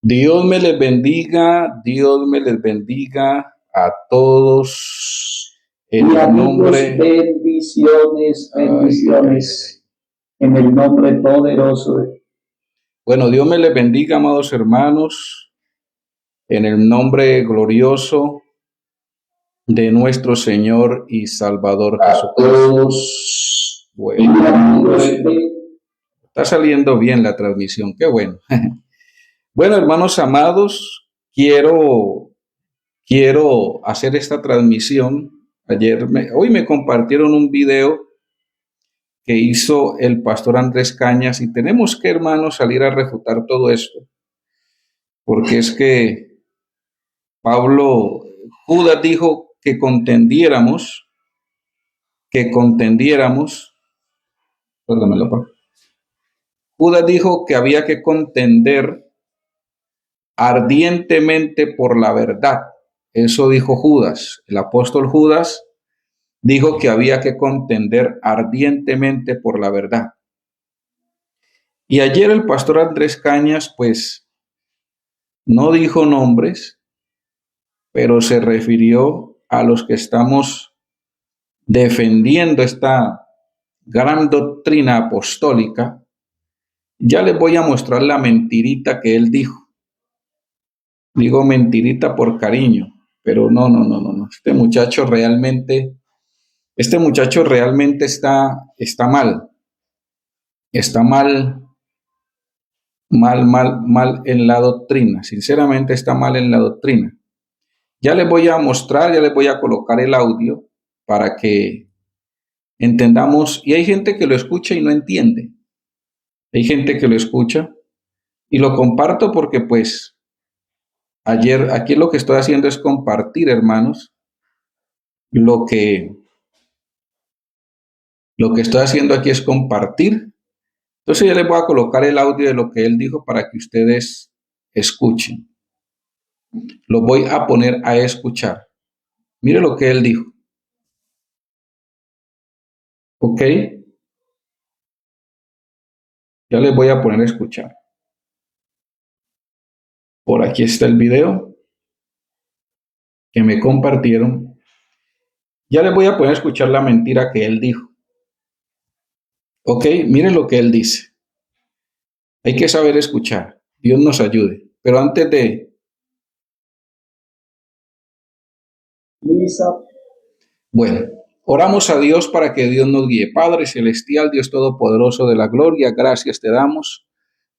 Dios me les bendiga a todos en Y el amigos, nombre. bendiciones, bendiciones, en el nombre poderoso de... Bueno, Dios me les bendiga, amados hermanos, en el nombre glorioso de nuestro Señor y Salvador A Jesucristo. todos. Bueno, Y amigos, está saliendo bien la transmisión, qué bueno. Bueno, hermanos amados, quiero hacer esta transmisión. Hoy me compartieron un video que hizo el pastor Andrés Cañas y tenemos que, hermanos, salir a refutar todo esto, porque es que Judas dijo que contendiéramos, perdónamelo, pa. Judas dijo que había que contender ardientemente por la verdad. Eso dijo Judas, el apóstol Judas dijo que había que contender ardientemente por la verdad. Y ayer el pastor Andrés Cañas, pues, no dijo nombres, pero se refirió a los que estamos defendiendo esta gran doctrina apostólica. Ya les voy a mostrar la mentirita que él dijo. Digo mentirita por cariño, pero no. Este muchacho realmente está mal. Está mal en la doctrina. Sinceramente está mal en la doctrina. Ya les voy a mostrar, ya les voy a colocar el audio para que entendamos. Y hay gente que lo escucha y no entiende. Hay gente que lo escucha y lo comparto porque pues aquí lo que estoy haciendo es compartir, hermanos, lo que estoy haciendo aquí es compartir. Entonces ya les voy a colocar el audio de lo que él dijo para que ustedes escuchen. Lo voy a poner a escuchar. Mire lo que él dijo. ¿Ok? Ya les voy a poner a escuchar. Por aquí está el video que me compartieron. Ya les voy a poner a escuchar la mentira que él dijo. ¿Ok? Miren lo que él dice. Hay que saber escuchar. Dios nos ayude. Pero antes de... Bueno, oramos a Dios para que Dios nos guíe. Padre Celestial, Dios Todopoderoso de la gloria, gracias te damos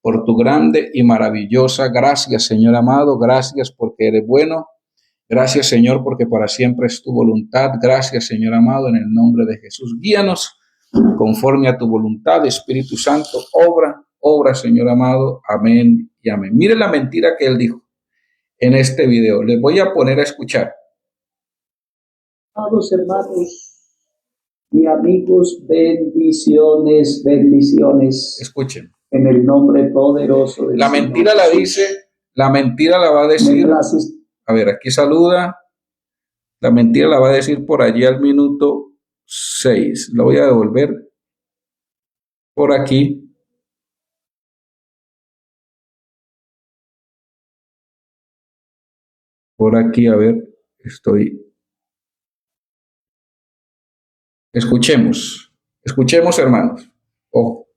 por tu grande y maravillosa gracia, Señor amado. Gracias porque eres bueno. Gracias, Señor, porque para siempre es tu voluntad. Gracias, Señor amado, en el nombre de Jesús. Guíanos conforme a tu voluntad. Espíritu Santo, obra, Señor amado. Amén y amén. Mire la mentira que él dijo en este video. Les voy a poner a escuchar. Amados hermanos y amigos, bendiciones, bendiciones. Escuchen. En el nombre poderoso de la mentira la dice, la mentira la va a decir. A ver, aquí saluda. La mentira la va a decir por allí al minuto 6. Lo voy a devolver por aquí. Por aquí, a ver, Escuchemos, hermanos. Ojo.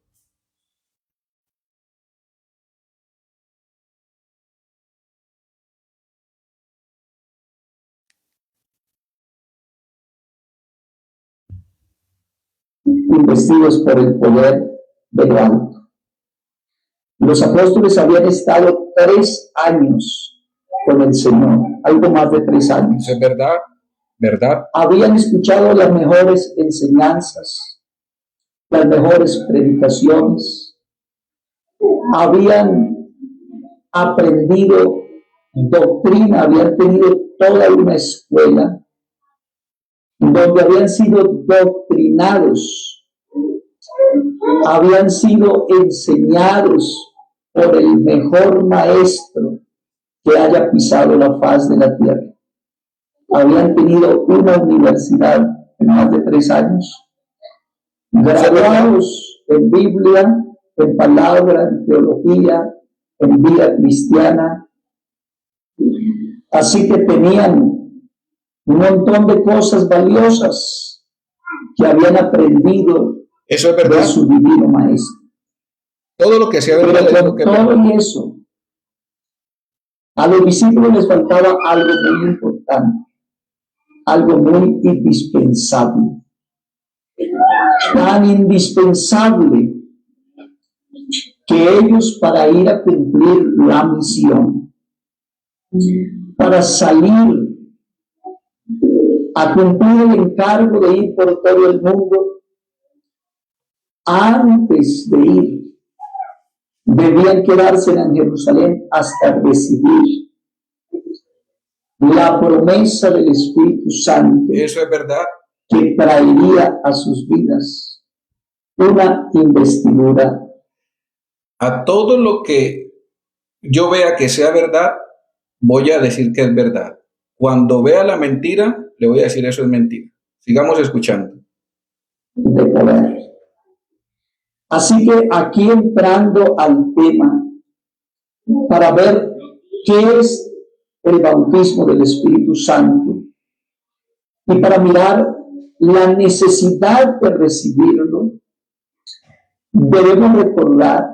Investidos por el poder de lo alto. Los apóstoles habían estado 3 años con el Señor, algo más de 3 años. Es verdad, verdad. Habían escuchado las mejores enseñanzas, las mejores predicaciones, habían aprendido doctrina, habían tenido toda una escuela donde habían sido doctrinados, habían sido enseñados por el mejor maestro que haya pisado la faz de la tierra. Habían tenido una universidad en más de 3 años, graduados en Biblia, en palabra, en teología, en vida cristiana, así que tenían un montón de cosas valiosas que habían aprendido Eso es de verdad. su divino maestro. Todo lo que sea verdad es lo Pero que con todo y eso, a los discípulos les faltaba algo muy importante, algo muy indispensable, tan indispensable que ellos, para ir a cumplir la misión, para salir a cumplir el encargo de ir por todo el mundo, antes de ir, debían quedarse en Jerusalén hasta recibir la promesa del Espíritu Santo. Eso es verdad. Que traería a sus vidas una investidura. A todo lo que yo vea que sea verdad, voy a decir que es verdad. Cuando vea la mentira, le voy a decir eso es mentira. Sigamos escuchando. De poder. Así que aquí entrando al tema, para ver qué es el bautismo del Espíritu Santo y para mirar la necesidad de recibirlo, debemos recordar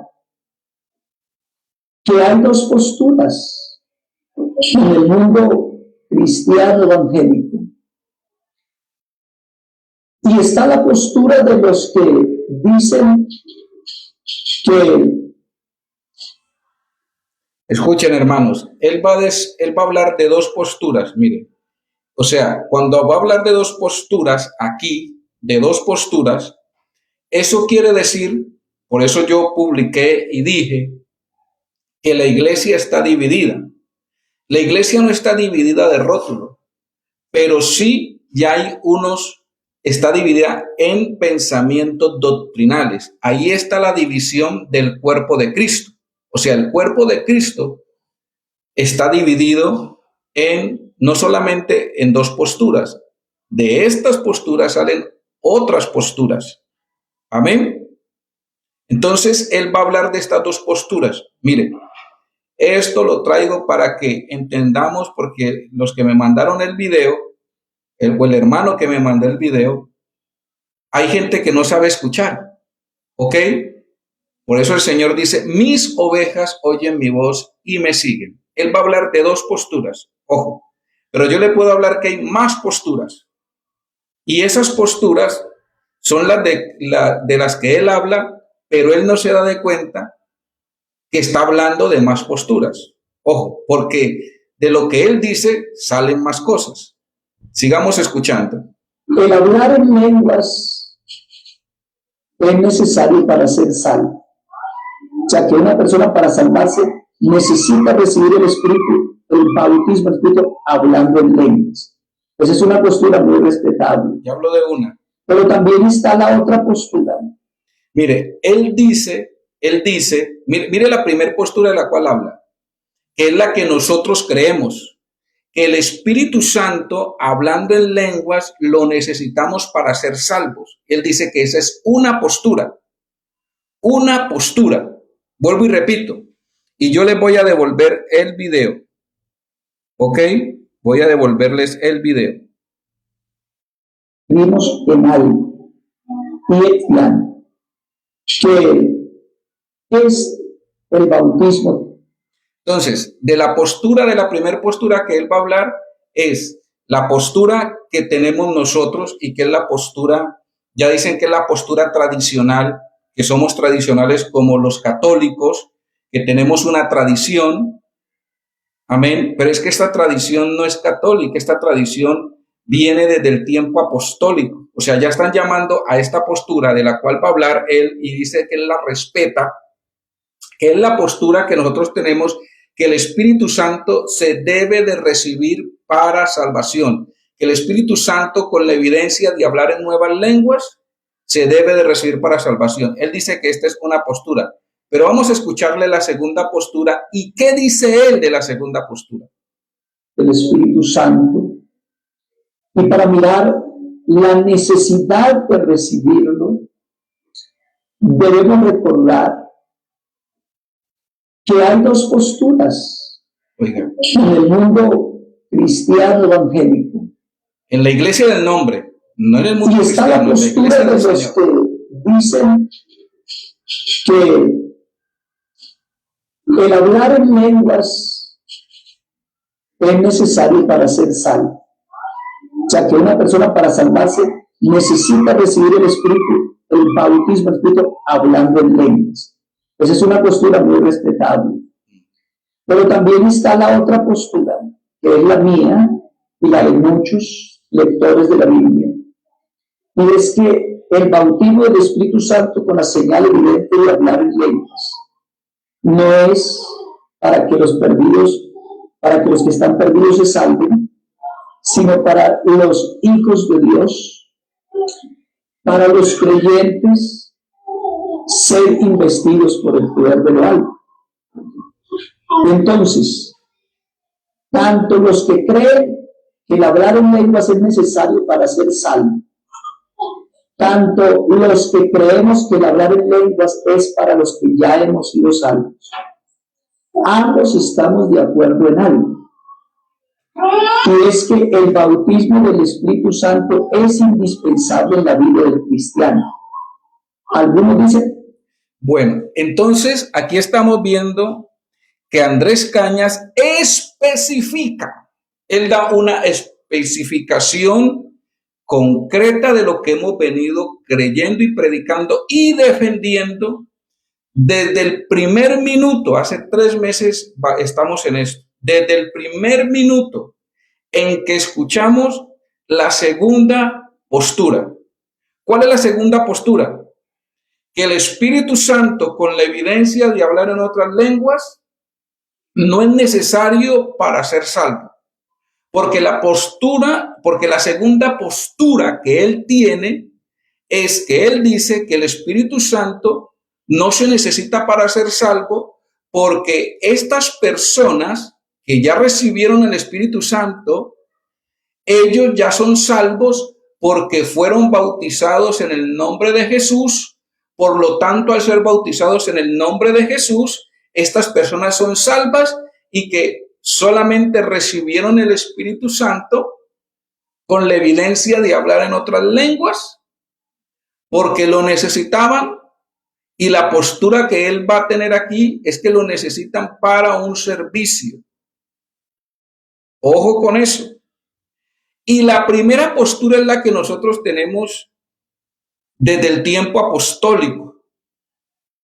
que hay dos posturas en el mundo cristiano evangélico. Y está la postura de los que dicen que... Escuchen, hermanos, él va a hablar de dos posturas, miren. O sea, cuando va a hablar de dos posturas aquí, de dos posturas, eso quiere decir, por eso yo publiqué y dije que la iglesia está dividida. La iglesia no está dividida de rótulo, pero sí ya hay está dividida en pensamientos doctrinales. Ahí está la división del cuerpo de Cristo. O sea, el cuerpo de Cristo está dividido no solamente en dos posturas. De estas posturas salen otras posturas. Amén. Entonces, él va a hablar de estas dos posturas. Miren, esto lo traigo para que entendamos, porque los que me mandaron el video, el hermano que me mandó el video, hay gente que no sabe escuchar, ¿ok? Por eso el Señor dice, mis ovejas oyen mi voz y me siguen. Él va a hablar de dos posturas, ojo, pero yo le puedo hablar que hay más posturas. Y esas posturas son las de las que él habla, pero él no se da de cuenta que está hablando de más posturas. Ojo, porque de lo que él dice salen más cosas. Sigamos escuchando. El hablar en lenguas es necesario para ser salvo. O sea, que una persona para salvarse necesita recibir el Espíritu, el bautismo del Espíritu, hablando en lenguas. Esa es una postura muy respetable. Ya hablo de una. Pero también está la otra postura. Mire, él dice, mire la primera postura de la cual habla, que es la que nosotros creemos, que el Espíritu Santo, hablando en lenguas, lo necesitamos para ser salvos. Él dice que esa es una postura. Una postura. Vuelvo y repito. Y yo les voy a devolver el video. ¿Ok? Voy a devolverles el video. Vimos en algo. Y que es el bautismo. Entonces, de la primera postura que él va a hablar, es la postura que tenemos nosotros y que es la postura, ya dicen que es la postura tradicional, que somos tradicionales como los católicos, que tenemos una tradición, amén, pero es que esta tradición no es católica, esta tradición viene desde el tiempo apostólico, o sea, ya están llamando a esta postura de la cual va a hablar él y dice que él la respeta, que es la postura que nosotros tenemos, que el Espíritu Santo se debe de recibir para salvación, que el Espíritu Santo, con la evidencia de hablar en nuevas lenguas, se debe de recibir para salvación. Él dice que esta es una postura, pero vamos a escucharle la segunda postura. ¿Y qué dice él de la segunda postura? El Espíritu Santo. Y para mirar la necesidad de recibirlo, debemos recordar que hay dos posturas Oiga, en el mundo cristiano evangélico. en la iglesia del nombre, no en el mundo Y está la cristiano, en la postura iglesia de del los Señor. que dicen que el hablar en lenguas es necesario para ser salvo. O sea, que una persona para salvarse necesita recibir el Espíritu, el bautismo del Espíritu, hablando en lenguas. Esa es una postura muy respetable. Pero también está la otra postura, que es la mía y la de muchos lectores de la Biblia. Y es que el bautismo del Espíritu Santo con la señal evidente de hablar en lenguas no es para que los perdidos, para que los que están perdidos se salven, sino para los hijos de Dios, para los creyentes, ser investidos por el poder de lo alto. Entonces, tanto los que creen que el hablar en lenguas es necesario para ser salvo, tanto los que creemos que el hablar en lenguas es para los que ya hemos sido salvos. Ambos estamos de acuerdo en algo. Y es que el bautismo del Espíritu Santo es indispensable en la vida del cristiano. Algunos dicen, Bueno, entonces aquí estamos viendo que Andrés Cañas especifica, él da una especificación concreta de lo que hemos venido creyendo y predicando y defendiendo desde el primer minuto. Hace 3 meses estamos en esto. Desde el primer minuto en que escuchamos la segunda postura. ¿Cuál es la segunda postura? Que el Espíritu Santo, con la evidencia de hablar en otras lenguas, no es necesario para ser salvo. Porque la segunda postura que él tiene es que él dice que el Espíritu Santo no se necesita para ser salvo, porque estas personas que ya recibieron el Espíritu Santo, ellos ya son salvos porque fueron bautizados en el nombre de Jesús. Por lo tanto, al ser bautizados en el nombre de Jesús, estas personas son salvas y que solamente recibieron el Espíritu Santo con la evidencia de hablar en otras lenguas porque lo necesitaban, y la postura que él va a tener aquí es que lo necesitan para un servicio. Ojo con eso. Y la primera postura es la que nosotros tenemos desde el tiempo apostólico,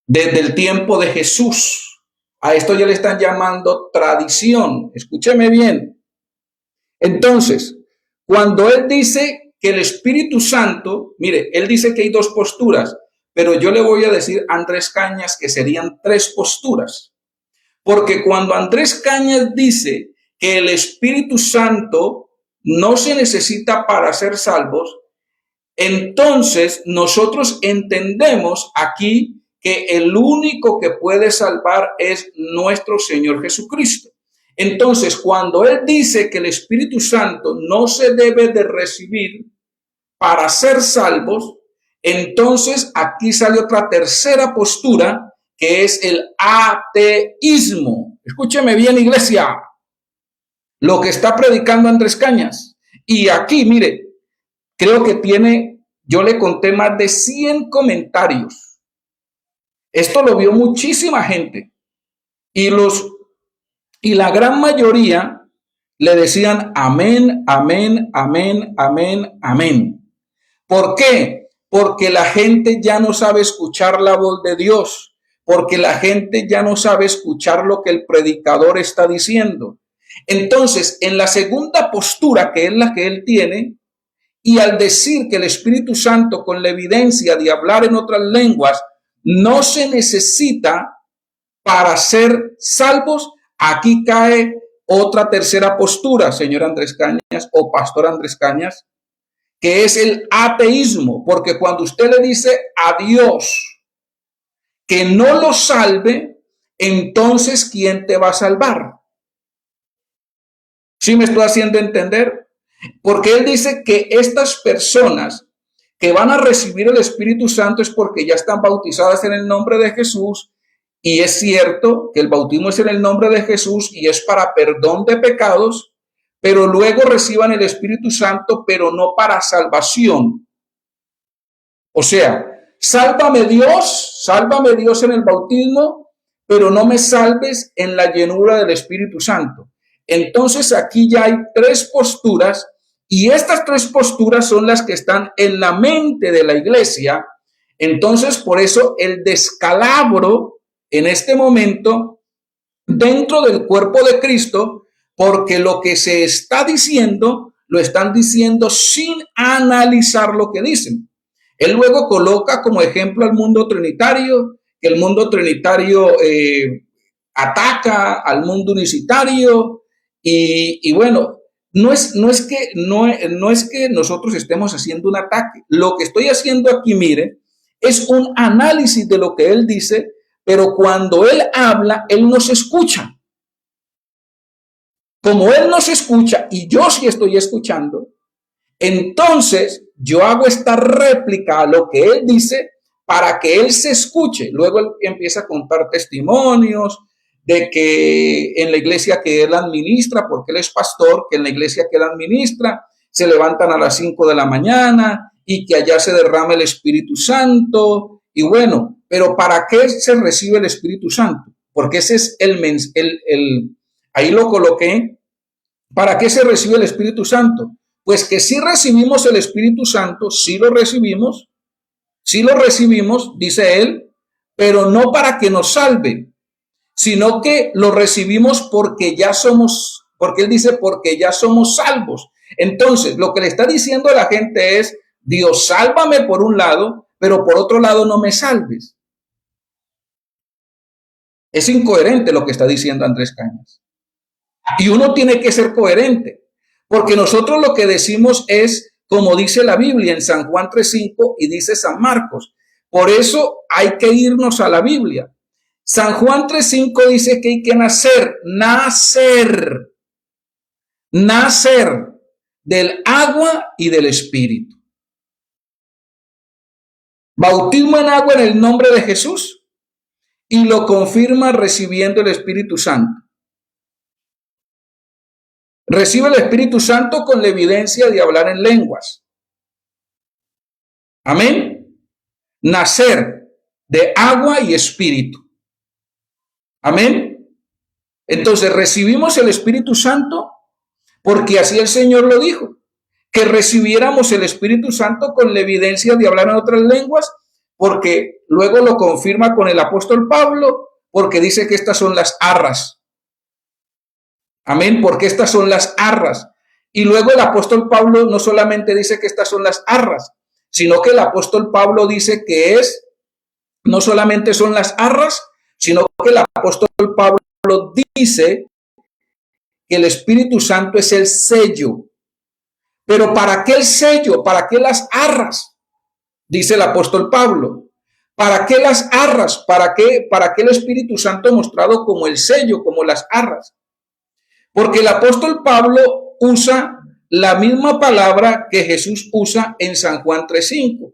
desde el tiempo de Jesús. A esto ya le están llamando tradición. Escúcheme bien. Entonces, cuando él dice que el Espíritu Santo, mire, él dice que hay 2 posturas, pero yo le voy a decir a Andrés Cañas que serían 3 posturas. Porque cuando Andrés Cañas dice que el Espíritu Santo no se necesita para ser salvos, entonces nosotros entendemos aquí que el único que puede salvar es nuestro Señor Jesucristo. Entonces, cuando él dice que el Espíritu Santo no se debe de recibir para ser salvos, entonces aquí sale otra tercera postura, que es el ateísmo. Escúcheme bien, iglesia, lo que está predicando Andrés Cañas. Y aquí, mire, creo que yo le conté más de 100 comentarios. Esto lo vio muchísima gente. Y la gran mayoría le decían amén, amén, amén, amén, amén. ¿Por qué? Porque la gente ya no sabe escuchar la voz de Dios, porque la gente ya no sabe escuchar lo que el predicador está diciendo. Entonces, en la segunda postura, que es la que él tiene, y al decir que el Espíritu Santo, con la evidencia de hablar en otras lenguas, no se necesita para ser salvos, aquí cae otra tercera postura, señor Andrés Cañas o pastor Andrés Cañas, que es el ateísmo, porque cuando usted le dice a Dios que no lo salve, entonces ¿quién te va a salvar? ¿Sí me estoy haciendo entender? Porque él dice que estas personas que van a recibir el Espíritu Santo es porque ya están bautizadas en el nombre de Jesús y es cierto que el bautismo es en el nombre de Jesús y es para perdón de pecados, pero luego reciban el Espíritu Santo, pero no para salvación. O sea, sálvame Dios en el bautismo, pero no me salves en la llenura del Espíritu Santo. Entonces aquí ya hay tres posturas y estas tres posturas son las que están en la mente de la iglesia. Entonces, por eso el descalabro en este momento dentro del cuerpo de Cristo, porque lo que se está diciendo, lo están diciendo sin analizar lo que dicen. Él luego coloca como ejemplo al mundo trinitario, que el mundo trinitario ataca al mundo unicitario y bueno, no es que nosotros estemos haciendo un ataque. Lo que estoy haciendo aquí, mire, es un análisis de lo que él dice, pero cuando él habla, él nos escucha. Como él nos escucha y yo sí estoy escuchando, entonces yo hago esta réplica a lo que él dice para que él se escuche. Luego él empieza a contar testimonios de que en la iglesia que él administra, porque él es pastor, que en la iglesia que él administra se levantan a las 5 de la mañana y que allá se derrama el Espíritu Santo. Y bueno, pero ¿para qué se recibe el Espíritu Santo? Porque ese es ahí lo coloqué. ¿Para qué se recibe el Espíritu Santo? Pues que si recibimos el Espíritu Santo, sí lo recibimos, dice él, pero no para que nos salve, sino que lo recibimos porque ya somos, porque él dice, porque ya somos salvos. Entonces, lo que le está diciendo a la gente es, Dios, sálvame por un lado, pero por otro lado no me salves. Es incoherente lo que está diciendo Andrés Cañas. Y uno tiene que ser coherente, porque nosotros lo que decimos es, como dice la Biblia en San Juan 3:5 y dice San Marcos. Por eso hay que irnos a la Biblia. San Juan 3:5 dice que hay que nacer del agua y del Espíritu. Bautismo en agua en el nombre de Jesús y lo confirma recibiendo el Espíritu Santo. Recibe el Espíritu Santo con la evidencia de hablar en lenguas. Amén. Nacer de agua y espíritu. Amén. Entonces recibimos el Espíritu Santo porque así el Señor lo dijo, que recibiéramos el Espíritu Santo con la evidencia de hablar en otras lenguas, porque luego lo confirma con el apóstol Pablo, porque dice que estas son las arras. Amén, porque estas son las arras. Y luego el apóstol Pablo no solamente dice que estas son las arras, sino que el apóstol Pablo dice que no solamente son las arras, sino que el apóstol Pablo dice que el Espíritu Santo es el sello. Pero ¿para qué el sello? ¿Para qué las arras? Dice el apóstol Pablo. ¿Para qué las arras? ¿Para qué el Espíritu Santo mostrado como el sello, como las arras? Porque el apóstol Pablo usa la misma palabra que Jesús usa en San Juan 3:5.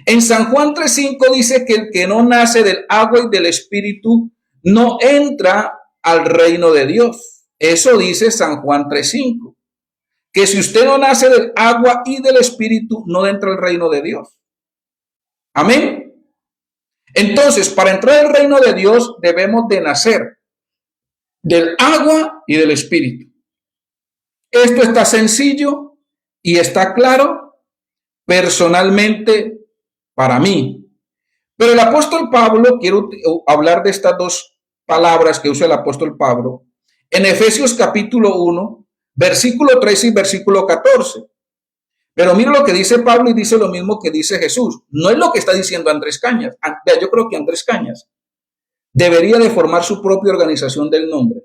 En San Juan 3:5 dice que el que no nace del agua y del Espíritu no entra al reino de Dios. Eso dice San Juan 3:5. Que si usted no nace del agua y del Espíritu, no entra al reino de Dios. Amén. Entonces, para entrar al reino de Dios, debemos de nacer del agua y del Espíritu. Esto está sencillo y está claro personalmente para mí. Pero el apóstol Pablo, quiero hablar de estas dos palabras que usa el apóstol Pablo, en Efesios capítulo 1, versículo 13 y versículo 14. Pero mira lo que dice Pablo y dice lo mismo que dice Jesús. No es lo que está diciendo Andrés Cañas. Yo creo que Andrés Cañas debería de formar su propia organización del nombre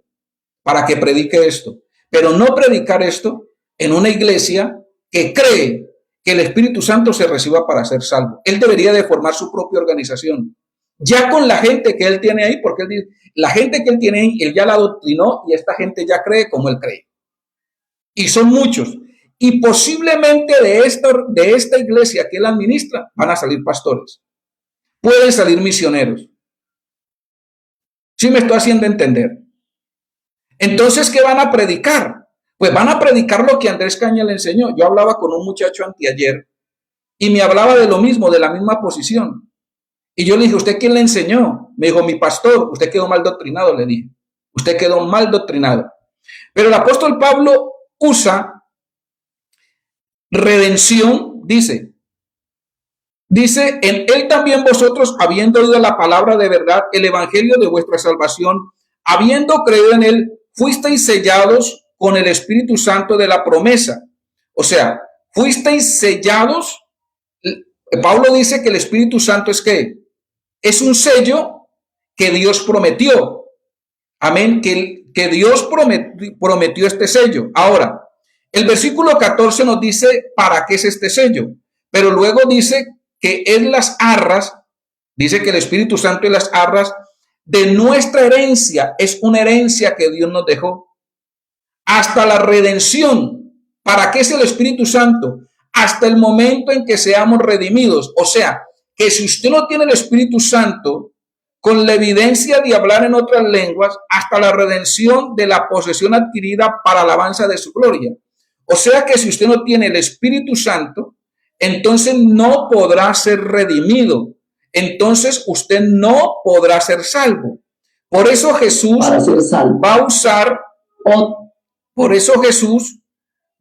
para que predique esto. Pero no predicar esto en una iglesia que cree que el Espíritu Santo se reciba para ser salvo. Él debería de formar su propia organización. Ya con la gente que él tiene ahí, porque él dice, la gente que él tiene ahí, él ya la adoctrinó y esta gente ya cree como él cree. Y son muchos. Y posiblemente de esta iglesia que él administra van a salir pastores. Pueden salir misioneros. ¿Sí me estoy haciendo entender? Entonces, ¿qué van a predicar? Pues van a predicar lo que Andrés Caña le enseñó. Yo hablaba con un muchacho anteayer y me hablaba de lo mismo, de la misma posición. Y yo le dije, ¿usted quién le enseñó? Me dijo, mi pastor. Usted quedó mal doctrinado, le dije. Usted quedó mal doctrinado. Pero el apóstol Pablo usa redención, dice, en él también vosotros, habiendo oído la palabra de verdad, el evangelio de vuestra salvación, habiendo creído en él, fuisteis sellados con el Espíritu Santo de la promesa. O sea, fuisteis sellados. Pablo dice que el Espíritu Santo es ¿qué? Es un sello que Dios prometió. Amén, que Dios prometió este sello. Ahora, el versículo 14 nos dice para qué es este sello, pero luego dice que es las arras, dice que el Espíritu Santo es las arras de nuestra herencia, es una herencia que Dios nos dejó. Hasta la redención. ¿Para qué es el Espíritu Santo? Hasta el momento en que seamos redimidos. O sea, que si usted no tiene el Espíritu Santo, con la evidencia de hablar en otras lenguas, hasta la redención de la posesión adquirida para alabanza de su gloria. O sea que si usted no tiene el Espíritu Santo, entonces no podrá ser redimido. Entonces usted no podrá ser salvo. Por eso Jesús va a usar, por eso Jesús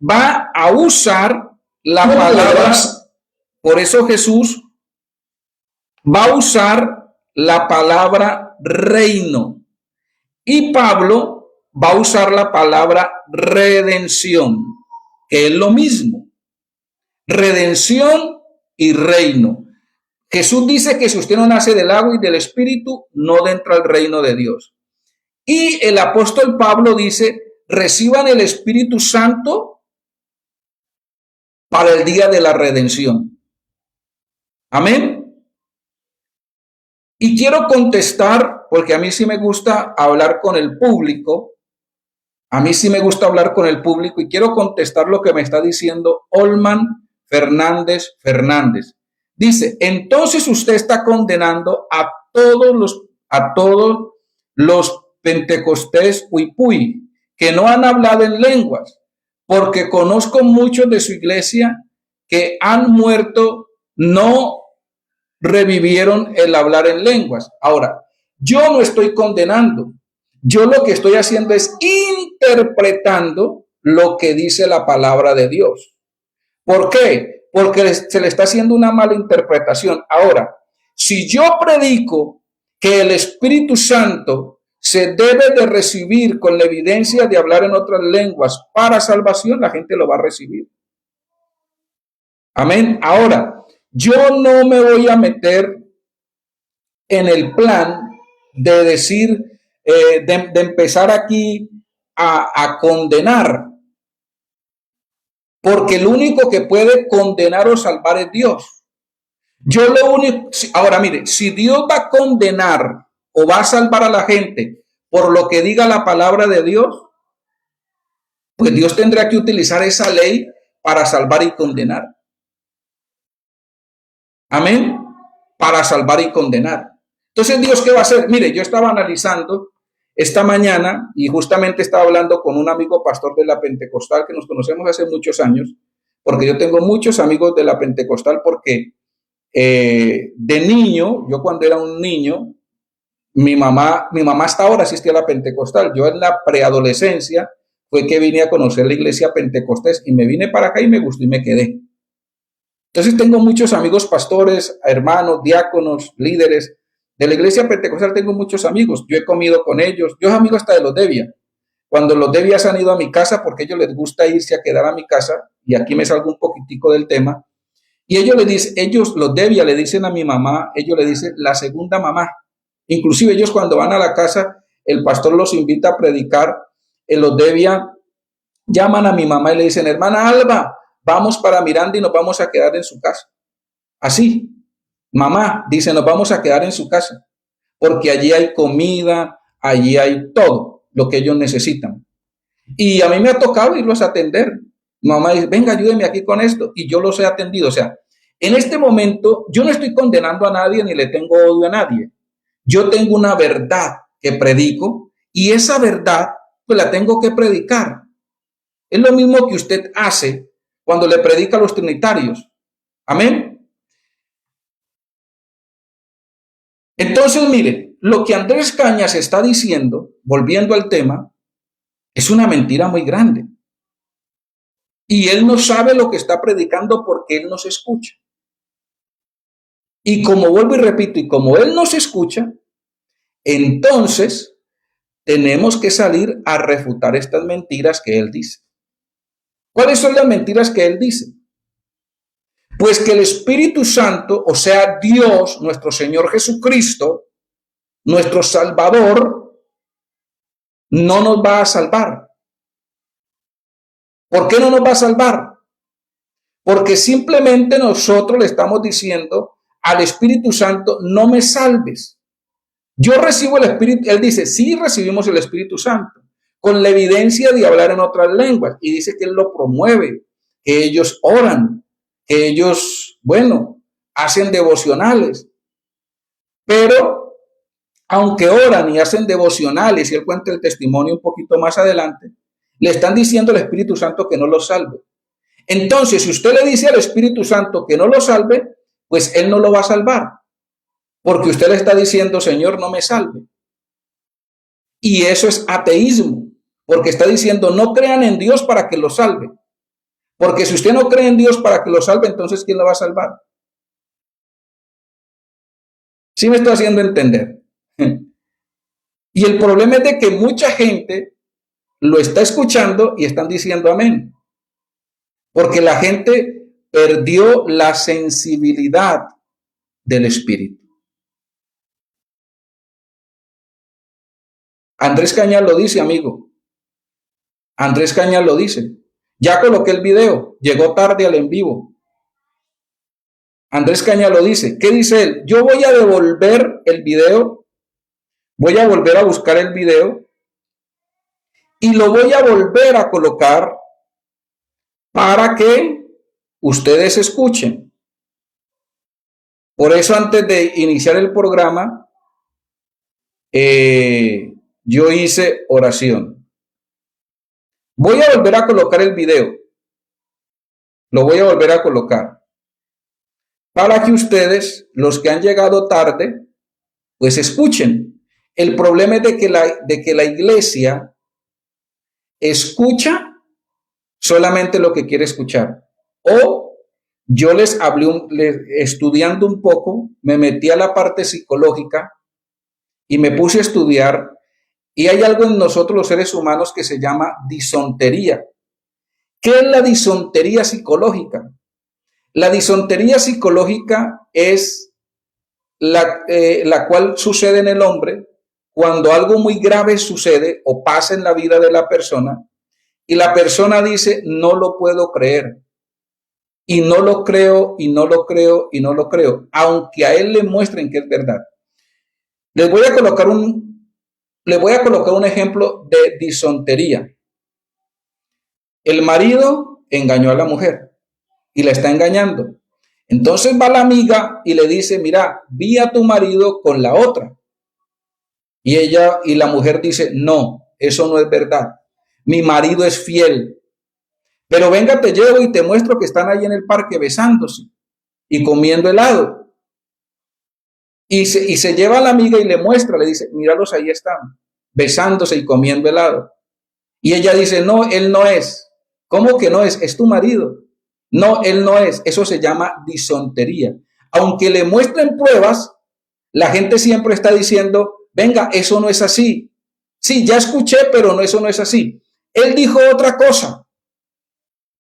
va a usar la palabra, por eso Jesús va a usar la palabra reino y Pablo va a usar la palabra redención, que es lo mismo, redención y reino. Jesús dice que si usted no nace del agua y del espíritu, no entra al reino de Dios. Y el apóstol Pablo dice, reciban el Espíritu Santo para el día de la redención. Amén. Y quiero contestar, porque a mí sí me gusta hablar con el público. A mí sí me gusta hablar con el público y quiero contestar lo que me está diciendo Olman Fernández. Dice, entonces usted está condenando a todos los pentecostés huipuy que no han hablado en lenguas, porque conozco muchos de su iglesia que han muerto, no revivieron el hablar en lenguas. Ahora, yo no estoy condenando. Yo lo que estoy haciendo es interpretando lo que dice la palabra de Dios. ¿Por qué? Porque se le está haciendo una mala interpretación. Ahora, si yo predico que el Espíritu Santo se debe de recibir con la evidencia de hablar en otras lenguas para salvación, la gente lo va a recibir. Amén. Ahora, yo no me voy a meter en el plan de decir, de empezar aquí a condenar, porque el único que puede condenar o salvar es Dios. Yo lo único, ahora mire, si Dios va a condenar o va a salvar a la gente por lo que diga la palabra de Dios, pues Dios tendrá que utilizar esa ley para salvar y condenar. Amén. Para salvar y condenar. Entonces, ¿Dios qué va a hacer? Mire, yo estaba analizando esta mañana y justamente estaba hablando con un amigo pastor de la Pentecostal que nos conocemos hace muchos años, porque yo tengo muchos amigos de la Pentecostal porque de niño, yo cuando era un niño, mi mamá hasta ahora asistía a la Pentecostal. Yo en la preadolescencia fue que vine a conocer la iglesia pentecostés y me vine para acá y me gustó y me quedé. Entonces tengo muchos amigos pastores, hermanos, diáconos, líderes de la iglesia pentecostal. Tengo muchos amigos. Yo he comido con ellos. Yo soy amigo hasta de los Devia. Cuando los Devia han ido a mi casa, porque a ellos les gusta irse a quedar a mi casa, y aquí me salgo un poquitico del tema, y los Devia le dicen a mi mamá, ellos le dicen la segunda mamá. Inclusive ellos cuando van a la casa, el pastor los invita a predicar, los Devia llaman a mi mamá y le dicen, hermana Alba, vamos para Miranda y nos vamos a quedar en su casa. Así, mamá dice, nos vamos a quedar en su casa, porque allí hay comida, allí hay todo lo que ellos necesitan. Y a mí me ha tocado irlos a atender. Mamá dice, venga, ayúdeme aquí con esto, y yo los he atendido. O sea, en este momento yo no estoy condenando a nadie ni le tengo odio a nadie. Yo tengo una verdad que predico y esa verdad pues la tengo que predicar. Es lo mismo que usted hace cuando le predica a los trinitarios. Amén. Entonces, mire, lo que Andrés Cañas está diciendo, volviendo al tema, es una mentira muy grande. Y él no sabe lo que está predicando porque él no se escucha. Y como vuelvo y repito, y como él no se escucha, entonces tenemos que salir a refutar estas mentiras que él dice. ¿Cuáles son las mentiras que él dice? Pues que el Espíritu Santo, o sea, Dios, nuestro Señor Jesucristo, nuestro Salvador, no nos va a salvar. ¿Por qué no nos va a salvar? Porque simplemente nosotros le estamos diciendo al Espíritu Santo, no me salves. Yo recibo el Espíritu, él dice, sí recibimos el Espíritu Santo, con la evidencia de hablar en otras lenguas, y dice que él lo promueve, que ellos oran, que ellos, bueno, hacen devocionales, pero aunque oran y hacen devocionales, y él cuenta el testimonio un poquito más adelante, le están diciendo al Espíritu Santo que no lo salve. Entonces, si usted le dice al Espíritu Santo que no lo salve, pues él no lo va a salvar, porque usted le está diciendo, Señor, no me salve. Y eso es ateísmo, porque está diciendo, no crean en Dios para que lo salve. Porque si usted no cree en Dios para que lo salve, entonces ¿quién lo va a salvar? ¿Sí me está haciendo entender? Y el problema es de que mucha gente lo está escuchando y están diciendo amén. Porque la gente perdió la sensibilidad del Espíritu. Andrés Cañas lo dice, amigo. Andrés Cañas lo dice. Ya coloqué el video, llegó tarde al en vivo. Andrés Cañas lo dice. ¿Qué dice él? Yo voy a devolver el video, voy a volver a buscar el video y lo voy a volver a colocar para que ustedes escuchen. Por eso antes de iniciar el programa, yo hice oración. Voy a volver a colocar el video. Lo voy a volver a colocar. Para que ustedes, los que han llegado tarde, pues escuchen. El problema es de que la iglesia escucha solamente lo que quiere escuchar. O yo les hablé, estudiando un poco, me metí a la parte psicológica y me puse a estudiar. Y hay algo en nosotros los seres humanos que se llama disontería. ¿Qué es la disontería psicológica? La disontería psicológica es la cual sucede en el hombre cuando algo muy grave sucede o pasa en la vida de la persona y la persona dice, no lo puedo creer. Y no lo creo, y no lo creo, y no lo creo, aunque a él le muestren que es verdad. Les voy a colocar un ejemplo de disontería. El marido engañó a la mujer y la está engañando. Entonces va la amiga y le dice, mira, vi a tu marido con la otra. Y la mujer dice, no, eso no es verdad. Mi marido es fiel. Pero venga, te llevo y te muestro que están ahí en el parque besándose y comiendo helado. Y se lleva a la amiga y le muestra, le dice, míralos, ahí están, besándose y comiendo helado. Y ella dice, no, él no es. ¿Cómo que no es? Es tu marido. No, él no es. Eso se llama disontería. Aunque le muestren pruebas, la gente siempre está diciendo, venga, eso no es así. Sí, ya escuché, pero no, eso no es así. Él dijo otra cosa.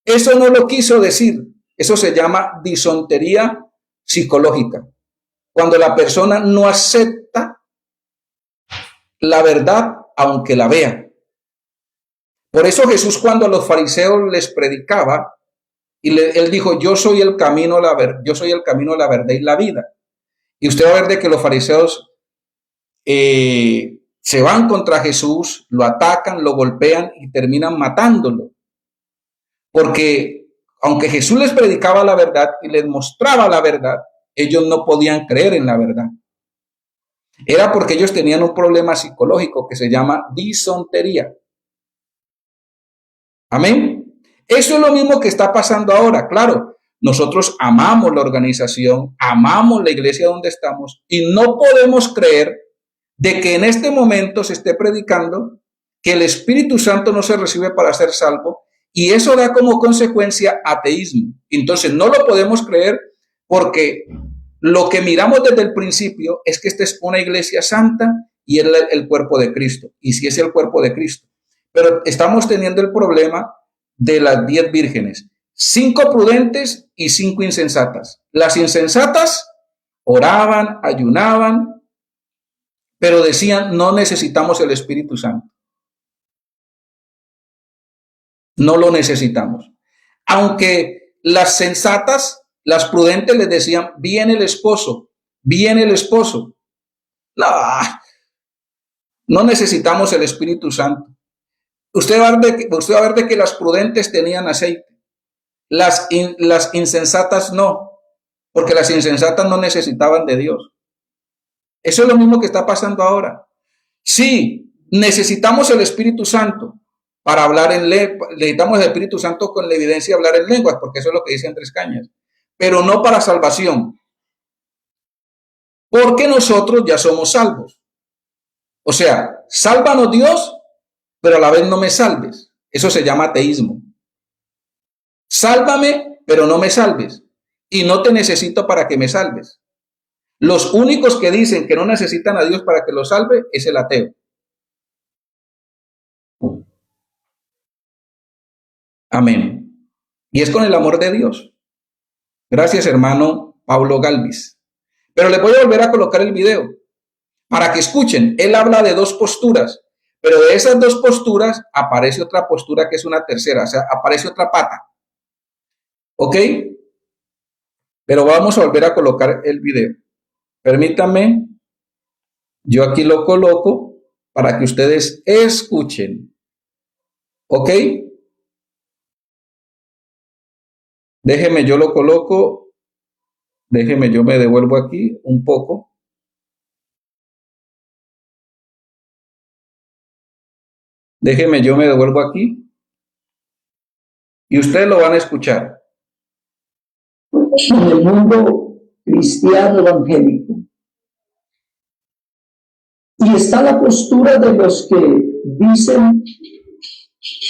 Eso no lo quiso decir. Eso se llama disontería psicológica. Cuando la persona no acepta la verdad, aunque la vea. Por eso Jesús, cuando a los fariseos les predicaba, él dijo, yo soy el camino, la verdad y la vida. Y usted va a ver de que los fariseos se van contra Jesús, lo atacan, lo golpean y terminan matándolo. Porque aunque Jesús les predicaba la verdad y les mostraba la verdad, ellos no podían creer en la verdad. Era porque ellos tenían un problema psicológico que se llama disontería. Amén. Eso es lo mismo que está pasando ahora. Claro, nosotros amamos la organización, amamos la iglesia donde estamos y no podemos creer de que en este momento se esté predicando que el Espíritu Santo no se recibe para ser salvo, y eso da como consecuencia ateísmo. Entonces no lo podemos creer porque lo que miramos desde el principio es que esta es una iglesia santa y es el cuerpo de Cristo. Y si es el cuerpo de Cristo. Pero estamos teniendo el problema de las 10 vírgenes. 5 prudentes y 5 insensatas. Las insensatas oraban, ayunaban, pero decían, no necesitamos el Espíritu Santo. No lo necesitamos. Aunque las sensatas, las prudentes les decían, viene el esposo, viene el esposo. No, no necesitamos el Espíritu Santo. Usted va a ver de que las prudentes tenían aceite. Las insensatas no, porque las insensatas no necesitaban de Dios. Eso es lo mismo que está pasando ahora. Sí, necesitamos el Espíritu Santo para hablar en lenguas. Necesitamos el Espíritu Santo con la evidencia de hablar en lenguas, porque eso es lo que dice Andrés Cañas. Pero no para salvación. Porque nosotros ya somos salvos. O sea, sálvanos Dios, pero a la vez no me salves. Eso se llama ateísmo. Sálvame, pero no me salves. Y no te necesito para que me salves. Los únicos que dicen que no necesitan a Dios para que los salve es el ateo. Amén. Y es con el amor de Dios. Gracias, hermano Pablo Galvis. Pero les voy a volver a colocar el video para que escuchen. Él habla de 2 posturas, pero de esas 2 posturas aparece otra postura que es una tercera, o sea, aparece otra pata. ¿Ok? Pero vamos a volver a colocar el video. Permítanme, yo aquí lo coloco para que ustedes escuchen. ¿Ok? Déjeme, yo lo coloco. Déjeme, yo me devuelvo aquí un poco. Déjeme, yo me devuelvo aquí. Y ustedes lo van a escuchar. En el mundo cristiano evangélico. Y está la postura de los que dicen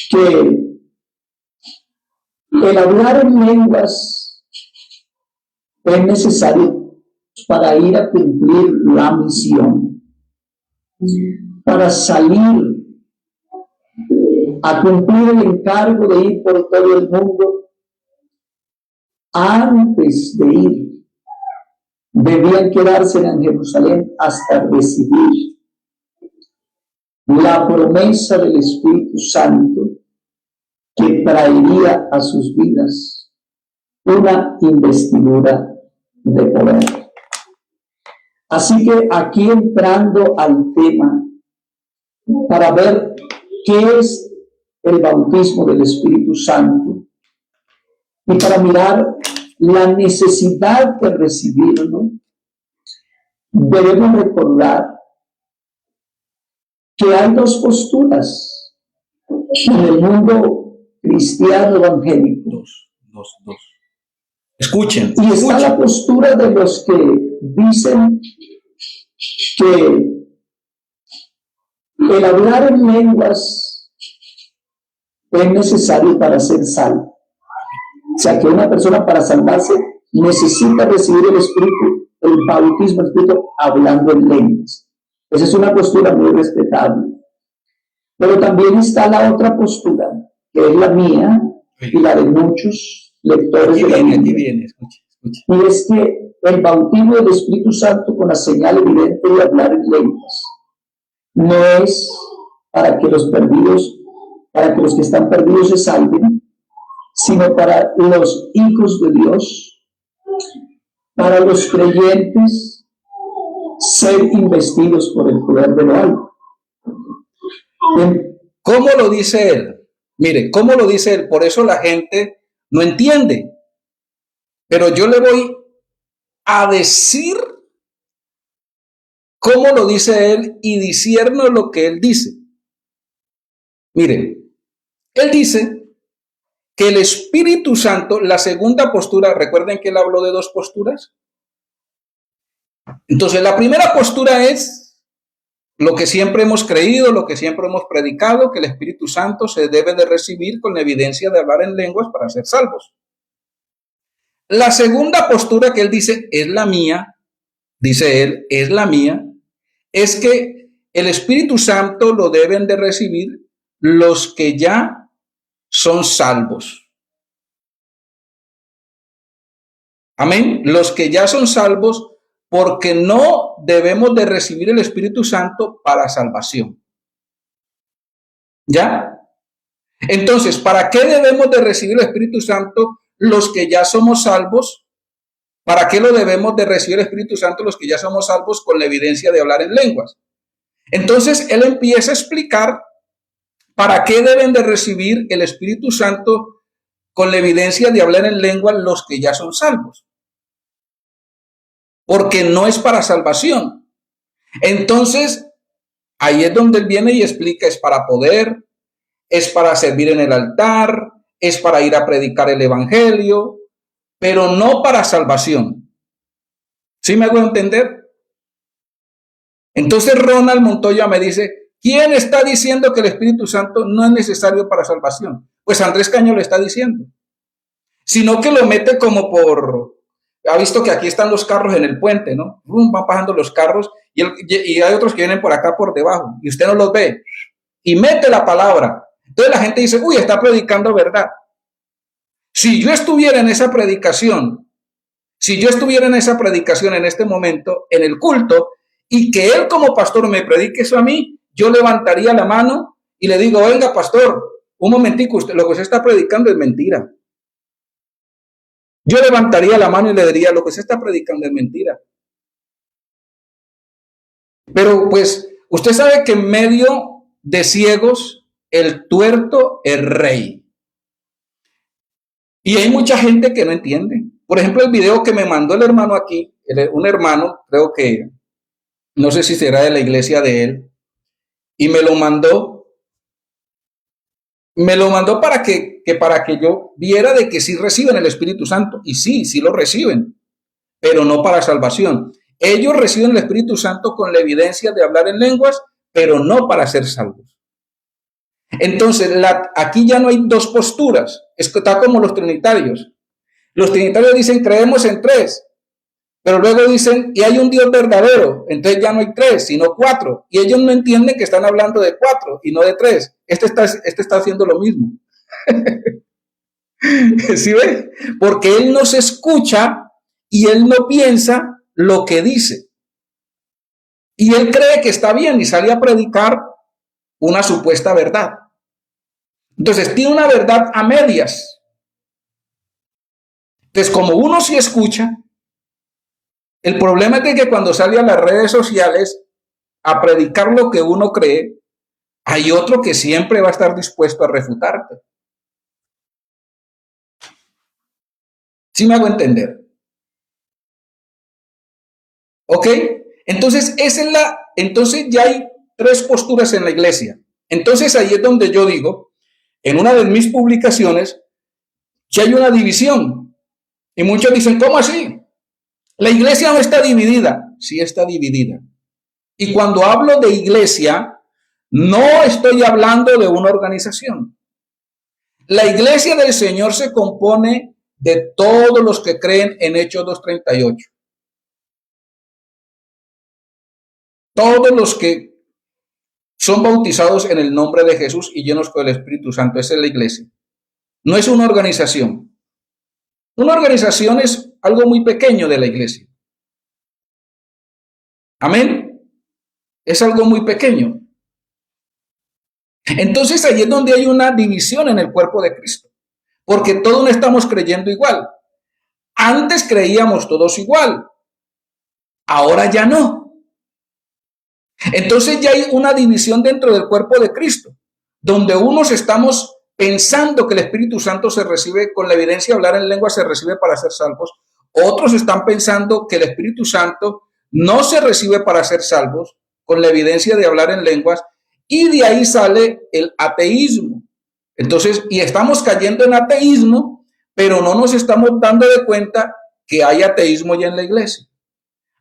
que el hablar en lenguas es necesario para ir a cumplir la misión, para salir a cumplir el encargo de ir por todo el mundo. Antes de ir, debían quedarse en Jerusalén hasta recibir la promesa del Espíritu Santo que traería a sus vidas una investidura de poder. Así que aquí entrando al tema, para ver qué es el bautismo del Espíritu Santo y para mirar la necesidad de recibirlo, debemos recordar que hay 2 posturas en el mundo cristiano evangélico. Dos. Escuchen. Y está la postura de los que dicen que el hablar en lenguas es necesario para ser salvo. O sea, que una persona para salvarse necesita recibir el Espíritu, el bautismo del Espíritu, hablando en lenguas. Esa es una postura muy respetable. Pero también está la otra postura, que es la mía y la de muchos lectores de la Biblia. Escuche. Y es que el bautismo del Espíritu Santo con la señal evidente de hablar en lenguas no es para que los perdidos, para que los que están perdidos se salven, sino para los hijos de Dios, para los creyentes, ser investidos por el poder de lo alto. ¿Cómo lo dice él? Mire, ¿cómo lo dice él? Por eso la gente no entiende. Pero yo le voy a decir cómo lo dice él y discierno lo que él dice. Miren, él dice que el Espíritu Santo, la segunda postura, recuerden que él habló de dos posturas. Entonces, la primera postura es lo que siempre hemos creído, lo que siempre hemos predicado, que el Espíritu Santo se debe de recibir con la evidencia de hablar en lenguas para ser salvos. La segunda postura que él dice es la mía, dice él, es la mía, es que el Espíritu Santo lo deben de recibir los que ya son salvos. Amén. Los que ya son salvos, porque no debemos de recibir el Espíritu Santo para salvación. ¿Ya? Entonces, ¿para qué debemos de recibir el Espíritu Santo los que ya somos salvos? ¿Para qué lo debemos de recibir el Espíritu Santo los que ya somos salvos con la evidencia de hablar en lenguas? Entonces, él empieza a explicar para qué deben de recibir el Espíritu Santo con la evidencia de hablar en lenguas los que ya son salvos. Porque no es para salvación. Entonces, ahí es donde él viene y explica, es para poder, es para servir en el altar, es para ir a predicar el evangelio, pero no para salvación. ¿Sí me hago entender? Entonces Ronald Montoya me dice, ¿quién está diciendo que el Espíritu Santo no es necesario para salvación? Pues Andrés Caño lo está diciendo. Sino que lo mete como por... Ha visto que aquí están los carros en el puente, ¿no? Van pasando los carros y hay otros que vienen por acá por debajo y usted no los ve. Y mete la palabra. Entonces la gente dice, uy, está predicando verdad. Si yo estuviera en esa predicación en este momento, en el culto, y que él como pastor me predique eso a mí, yo levantaría la mano y le digo, venga pastor, un momentico, lo que usted está predicando es mentira. Yo levantaría la mano y le diría, lo que usted está predicando es mentira. Pero pues, usted sabe que en medio de ciegos, el tuerto es rey. Y hay mucha gente que no entiende. Por ejemplo, el video que me mandó el hermano aquí, un hermano, creo que, no sé si será de la iglesia de él, y me lo mandó para que yo viera de que sí reciben el Espíritu Santo. Y sí lo reciben, pero no para salvación. Ellos reciben el Espíritu Santo con la evidencia de hablar en lenguas, pero no para ser salvos. Entonces, aquí ya no hay dos posturas. Está como los trinitarios. Los trinitarios dicen, creemos en tres. Pero luego dicen, y hay un Dios verdadero. Entonces ya no hay tres, sino cuatro. Y ellos no entienden que están hablando de cuatro y no de tres. Este está haciendo lo mismo. ¿Sí ve? Porque él no se escucha y él no piensa lo que dice. Y él cree que está bien y sale a predicar una supuesta verdad. Entonces tiene una verdad a medias. Entonces, como uno sí escucha, el problema es que cuando sale a las redes sociales a predicar lo que uno cree, hay otro que siempre va a estar dispuesto a refutarte. ¿Sí me hago entender? ¿Ok? Entonces, entonces ya hay tres posturas en la iglesia. Entonces ahí es donde yo digo, en una de mis publicaciones, que hay una división. Y muchos dicen, ¿cómo así? La iglesia no está dividida. Sí está dividida. Y cuando hablo de iglesia, no estoy hablando de una organización. La iglesia del Señor se compone de todos los que creen en Hechos 2:38. Todos los que son bautizados en el nombre de Jesús y llenos con el Espíritu Santo. Esa es la iglesia. No es una organización. Una organización es algo muy pequeño de la iglesia. Amén. Es algo muy pequeño. Entonces ahí es donde hay una división en el cuerpo de Cristo. Porque todos no estamos creyendo igual. Antes creíamos todos igual. Ahora ya no. Entonces ya hay una división dentro del cuerpo de Cristo. Donde unos estamos pensando que el Espíritu Santo se recibe con la evidencia de hablar en lengua, se recibe para ser salvos. Otros están pensando que el Espíritu Santo no se recibe para ser salvos, con la evidencia de hablar en lenguas, y de ahí sale el ateísmo. Entonces, y estamos cayendo en ateísmo, pero no nos estamos dando de cuenta que hay ateísmo ya en la iglesia.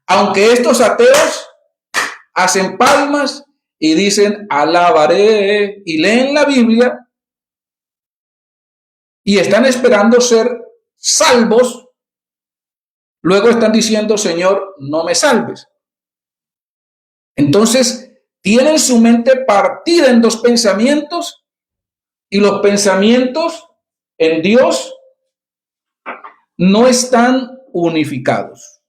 Aunque estos ateos hacen palmas y dicen alabaré y leen la Biblia y están esperando ser salvos, luego están diciendo, Señor, no me salves. Entonces, tienen su mente partida en dos pensamientos y los pensamientos en Dios no están unificados.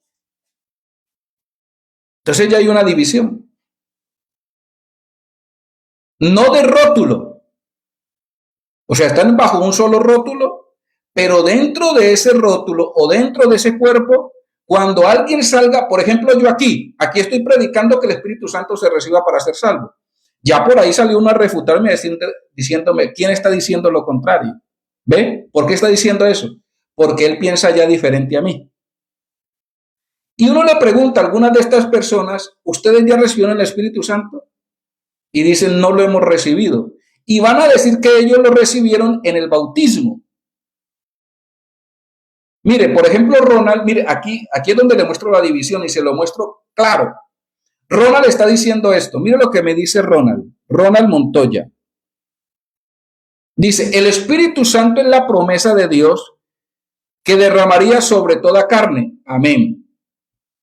Entonces ya hay una división. No de rótulo. O sea, están bajo un solo rótulo, pero dentro de ese rótulo o dentro de ese cuerpo, cuando alguien salga, por ejemplo, yo aquí estoy predicando que el Espíritu Santo se reciba para ser salvo. Ya por ahí salió uno a refutarme diciéndome, ¿quién está diciendo lo contrario? ¿Ve? ¿Por qué está diciendo eso? Porque él piensa ya diferente a mí. Y uno le pregunta a algunas de estas personas, ¿ustedes ya recibieron el Espíritu Santo? Y dicen, no lo hemos recibido. Y van a decir que ellos lo recibieron en el bautismo. Mire, por ejemplo, Ronald, mire, aquí es donde le muestro la división y se lo muestro claro. Ronald está diciendo esto. Mire lo que me dice Ronald Montoya. Dice, el Espíritu Santo es la promesa de Dios que derramaría sobre toda carne. Amén.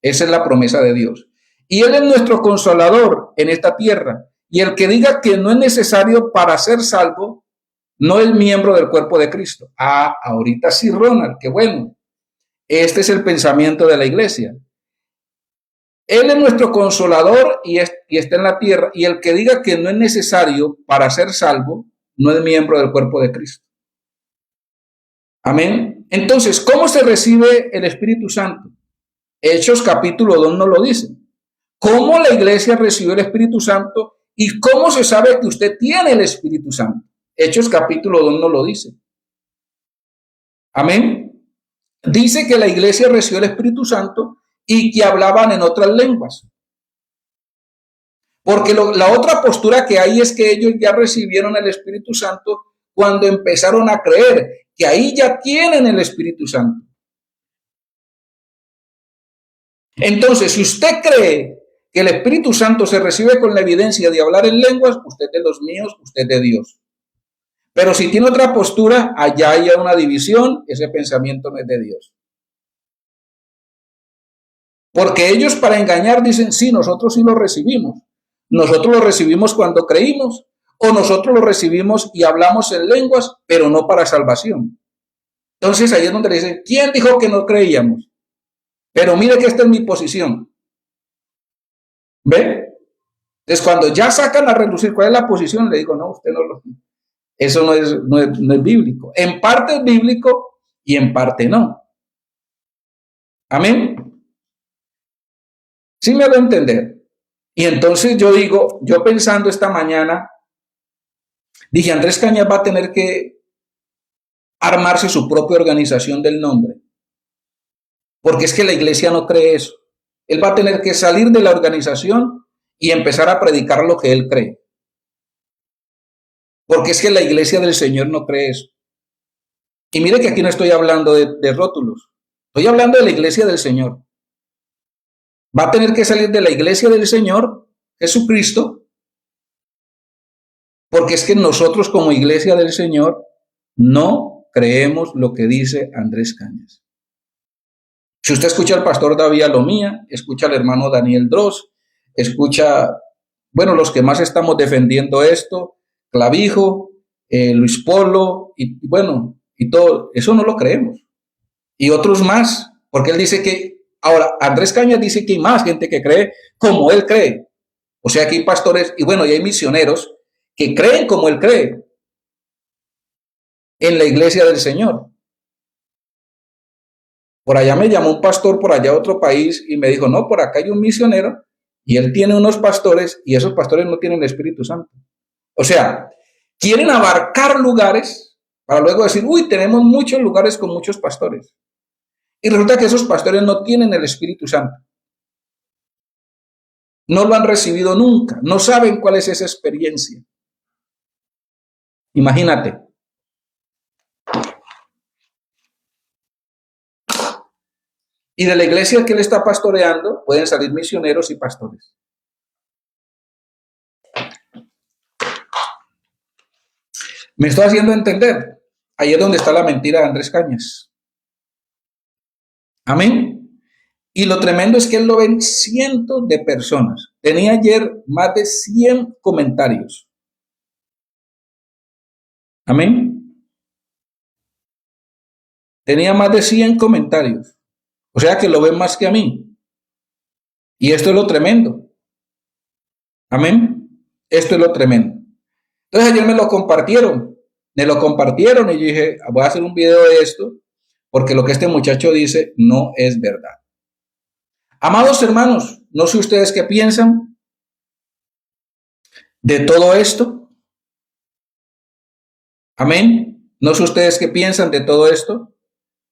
Esa es la promesa de Dios. Y Él es nuestro consolador en esta tierra. Y el que diga que no es necesario para ser salvo, no es miembro del cuerpo de Cristo. Ah, ahorita sí, Ronald, qué bueno. Este es el pensamiento de la iglesia. Él es nuestro consolador y está en la tierra. Y el que diga que no es necesario para ser salvo, no es miembro del cuerpo de Cristo. Amén. Entonces, ¿cómo se recibe el Espíritu Santo? Hechos capítulo 2 nos lo dice. ¿Cómo la iglesia recibió el Espíritu Santo y cómo se sabe que usted tiene el Espíritu Santo? Hechos capítulo 2 nos lo dice. Amén. Dice que la iglesia recibió el Espíritu Santo y que hablaban en otras lenguas. Porque la otra postura que hay es que ellos ya recibieron el Espíritu Santo cuando empezaron a creer, que ahí ya tienen el Espíritu Santo. Entonces, si usted cree que el Espíritu Santo se recibe con la evidencia de hablar en lenguas, usted de los míos, usted de Dios. Pero si tiene otra postura, allá hay una división, ese pensamiento no es de Dios. Porque ellos para engañar dicen, sí, nosotros sí lo recibimos. Nosotros lo recibimos cuando creímos, o nosotros lo recibimos y hablamos en lenguas, pero no para salvación. Entonces ahí es donde le dicen, ¿quién dijo que no creíamos? Pero mire que esta es mi posición. ¿Ve? Entonces cuando ya sacan a relucir cuál es la posición, le digo, no, usted no lo... Eso no es bíblico. En parte es bíblico y en parte no. Amén. Sí me hago entender. Y entonces yo digo, yo pensando esta mañana, dije, Andrés Cañas va a tener que armarse su propia organización del nombre. Porque es que la iglesia no cree eso. Él va a tener que salir de la organización y empezar a predicar lo que él cree. Porque es que la iglesia del Señor no cree eso. Y mire que aquí no estoy hablando de rótulos. Estoy hablando de la iglesia del Señor. Va a tener que salir de la iglesia del Señor, Jesucristo, porque es que nosotros como iglesia del Señor no creemos lo que dice Andrés Cañas. Si usted escucha al pastor David Alomía, escucha al hermano Daniel Dross, escucha, bueno, los que más estamos defendiendo esto, Clavijo, Luis Polo, y bueno, y todo, eso no lo creemos. Y otros más, porque él dice que, ahora, Andrés Cañas dice que hay más gente que cree como él cree. O sea que hay pastores, y bueno, y hay misioneros que creen como él cree en la iglesia del Señor. Por allá me llamó un pastor por allá a otro país y me dijo, no, por acá hay un misionero y él tiene unos pastores y esos pastores no tienen el Espíritu Santo. O sea, quieren abarcar lugares para luego decir, uy, tenemos muchos lugares con muchos pastores. Y resulta que esos pastores no tienen el Espíritu Santo. No lo han recibido nunca. No saben cuál es esa experiencia. Imagínate. Y de la iglesia que él está pastoreando pueden salir misioneros y pastores. Me estoy haciendo entender. Ahí es donde está la mentira de Andrés Cañas. Amén. Y lo tremendo es que él lo ven cientos de personas. Tenía ayer más de 100 comentarios. Amén. Tenía más de 100 comentarios. O sea que lo ven más que a mí. Y esto es lo tremendo. Amén. Esto es lo tremendo. Entonces ayer me lo compartieron y yo dije, voy a hacer un video de esto porque lo que este muchacho dice no es verdad. Amados hermanos, no sé ustedes qué piensan de todo esto. Amén. No sé ustedes qué piensan de todo esto,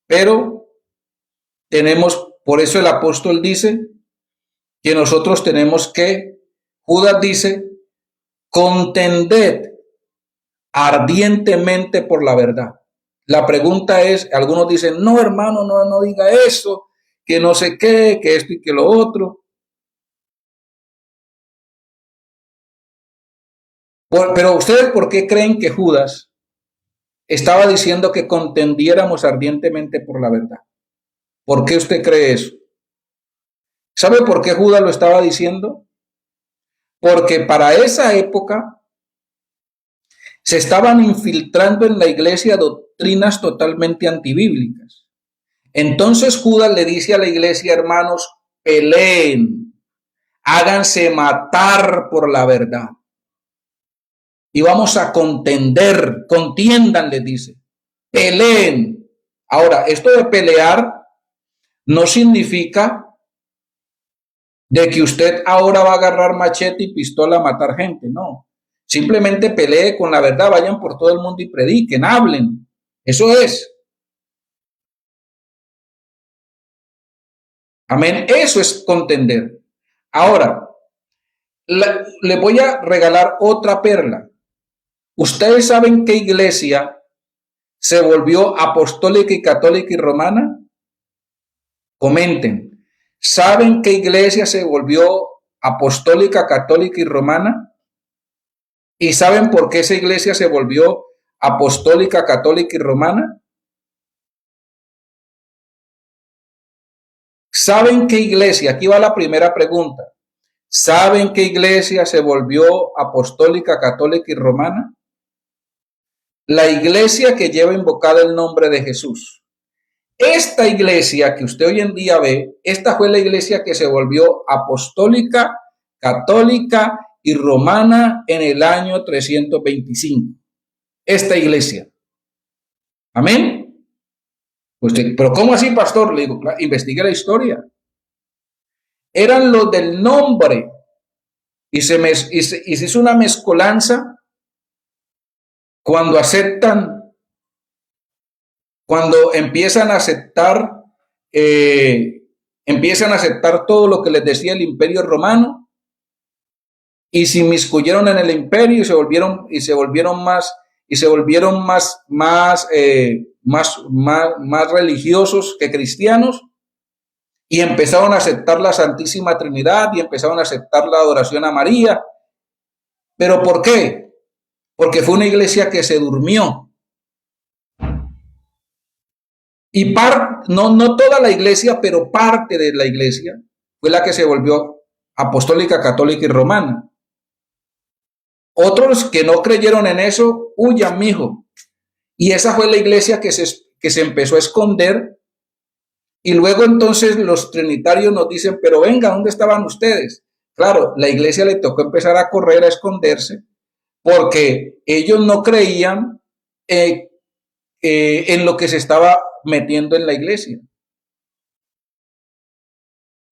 pero por eso el apóstol dice que nosotros tenemos que, Judas dice, contended ardientemente por la verdad. La pregunta es, algunos dicen, no hermano, no diga eso, que no sé qué, que esto y que lo otro. Pero ustedes, ¿por qué creen que Judas estaba diciendo que contendiéramos ardientemente por la verdad? ¿Por qué usted cree eso? ¿Sabe por qué Judas lo estaba diciendo? Porque para esa época se estaban infiltrando en la iglesia doctrinas totalmente antibíblicas. Entonces Judas le dice a la iglesia, hermanos, peleen, háganse matar por la verdad. Y vamos a contender, contiendan, les dice, peleen. Ahora, esto de pelear no significa de que usted ahora va a agarrar machete y pistola a matar gente, no. Simplemente pelee con la verdad, vayan por todo el mundo y prediquen, hablen. Eso es. Amén. Eso es contender. Ahora, le voy a regalar otra perla. ¿Ustedes saben qué iglesia se volvió apostólica y católica y romana? Comenten. ¿Saben qué iglesia se volvió apostólica, católica y romana? ¿Y saben por qué esa iglesia se volvió apostólica, católica y romana? ¿Saben qué iglesia? Aquí va la primera pregunta. ¿Saben qué iglesia se volvió apostólica, católica y romana? La iglesia que lleva invocado el nombre de Jesús. Esta iglesia que usted hoy en día ve, esta fue la iglesia que se volvió apostólica, católica y romana en el año 325. Esta iglesia. Amén. Pues, pero ¿cómo así, pastor? Le digo, investigue la historia. Eran los del nombre y se hizo una mezcolanza cuando empiezan a aceptar todo lo que les decía el Imperio Romano y se inmiscuyeron en el imperio y se volvieron más religiosos que cristianos y empezaron a aceptar la Santísima Trinidad y empezaron a aceptar la adoración a María. ¿Pero por qué? Porque fue una iglesia que se durmió. Y no toda la iglesia, pero parte de la iglesia fue la que se volvió apostólica, católica y romana. Otros que no creyeron en eso, huyan, mijo. Y esa fue la iglesia que se empezó a esconder. Y luego entonces los trinitarios nos dicen, pero venga, ¿dónde estaban ustedes? Claro, la iglesia le tocó empezar a correr, a esconderse, porque ellos no creían en lo que se estaba metiendo en la iglesia.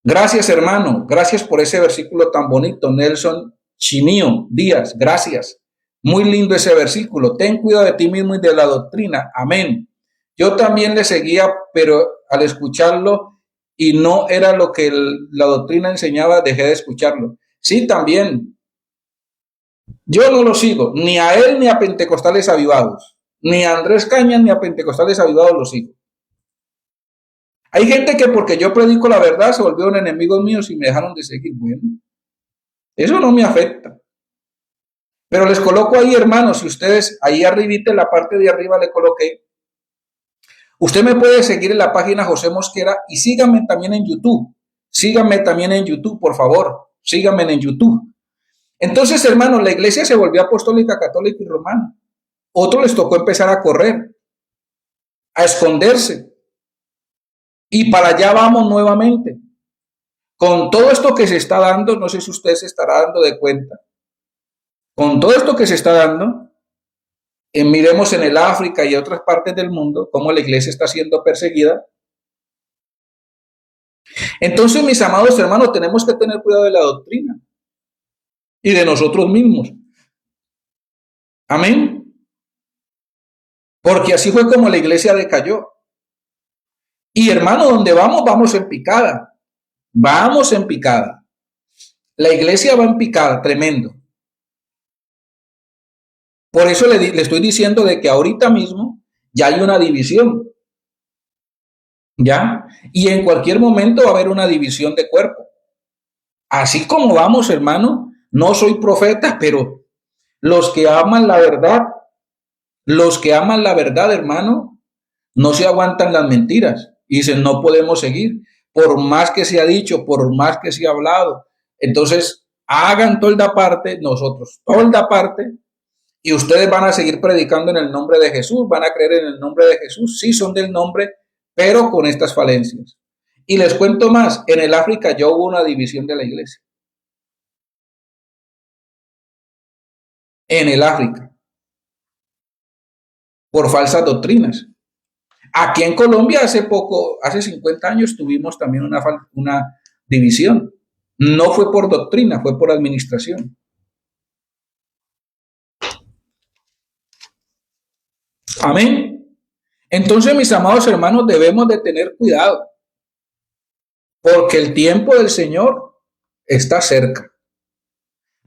Gracias, hermano. Gracias por ese versículo tan bonito, Nelson Chinio Díaz. Gracias. Muy lindo ese versículo. Ten cuidado de ti mismo y de la doctrina. Amén. Yo también le seguía, pero al escucharlo y no era lo que la doctrina enseñaba, dejé de escucharlo. Sí, también. Yo no lo sigo, ni a él ni a Pentecostales Avivados, ni a Andrés Cañas ni a Pentecostales Avivados los sigo. Hay gente que porque yo predico la verdad se volvieron enemigos míos y me dejaron de seguir. Bueno, eso no me afecta. Pero les coloco ahí, hermanos, si ustedes, ahí arribita en la parte de arriba le coloqué. Usted me puede seguir en la página José Mosquera y síganme también en YouTube. Síganme también en YouTube, por favor. Síganme en YouTube. Entonces, hermanos, la iglesia se volvió apostólica, católica y romana. Otros les tocó empezar a correr, a esconderse. Y para allá vamos nuevamente. Con todo esto que se está dando, no sé si usted se estará dando de cuenta. Con todo esto que se está dando, miremos en el África y otras partes del mundo cómo la iglesia está siendo perseguida. Entonces, mis amados hermanos, tenemos que tener cuidado de la doctrina y de nosotros mismos. Amén. Porque así fue como la iglesia decayó. Y hermano, donde vamos, vamos en picada. Vamos en picada. La iglesia va en picada, tremendo. Por eso le estoy diciendo de que ahorita mismo ya hay una división. ¿Ya? Y en cualquier momento va a haber una división de cuerpo. Así como vamos, hermano, no soy profeta, pero los que aman la verdad, hermano, no se aguantan las mentiras. Y dicen, no podemos seguir, por más que se ha dicho, por más que se ha hablado. Entonces, hagan toda parte, nosotros, toda parte, y ustedes van a seguir predicando en el nombre de Jesús, van a creer en el nombre de Jesús, sí son del nombre, pero con estas falencias. Y les cuento más, en el África ya hubo una división de la iglesia. En el África, por falsas doctrinas. Aquí en Colombia hace poco, hace 50 años, tuvimos también una división. No fue por doctrina, fue por administración. Amén. Entonces, mis amados hermanos, debemos de tener cuidado, porque el tiempo del Señor está cerca.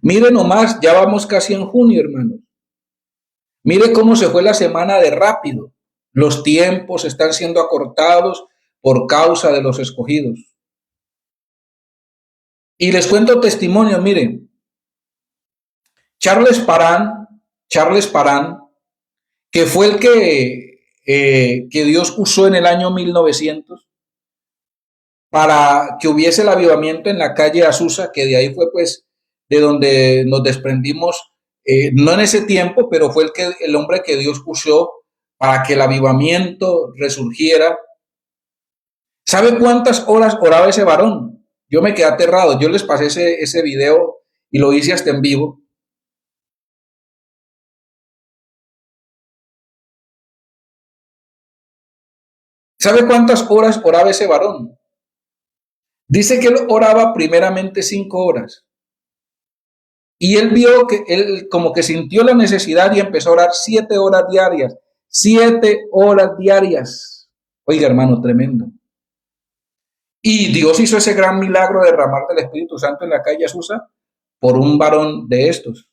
Mire nomás, ya vamos casi en junio, hermanos. Mire cómo se fue la semana de rápido. Los tiempos están siendo acortados por causa de los escogidos. Y les cuento testimonios, miren. Charles Parán, que fue el que Dios usó en el año 1900 para que hubiese el avivamiento en la calle Azusa, que de ahí fue pues de donde nos desprendimos, no en ese tiempo, pero fue el hombre que Dios usó para que el avivamiento resurgiera. ¿Sabe cuántas horas oraba ese varón? Yo me quedé aterrado, yo les pasé ese video y lo hice hasta en vivo. ¿Sabe cuántas horas oraba ese varón? Dice que él oraba primeramente 5 horas. Y él vio que él como que sintió la necesidad y empezó a orar 7 horas diarias. 7 horas diarias. Oiga, hermano, tremendo. Y Dios hizo ese gran milagro de derramar del Espíritu Santo en la calle Azusa por un varón de estos.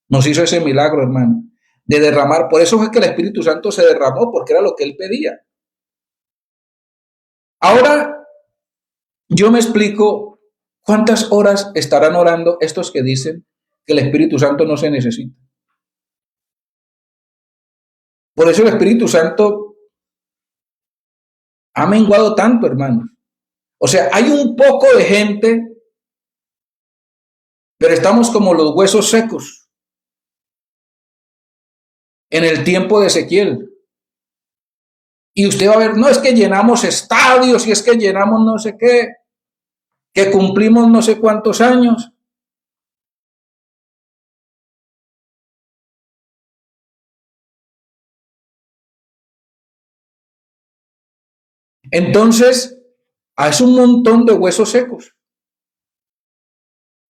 Nos hizo ese milagro, hermano, de derramar. Por eso fue que el Espíritu Santo se derramó, porque era lo que él pedía. Ahora, yo me explico cuántas horas estarán orando estos que dicen que el Espíritu Santo no se necesita. Por eso el Espíritu Santo ha menguado tanto, hermanos. O sea, hay un poco de gente, pero estamos como los huesos secos en el tiempo de Ezequiel. Y usted va a ver, no es que llenamos estadios y es que llenamos no sé qué, que cumplimos no sé cuántos años. Entonces, es un montón de huesos secos.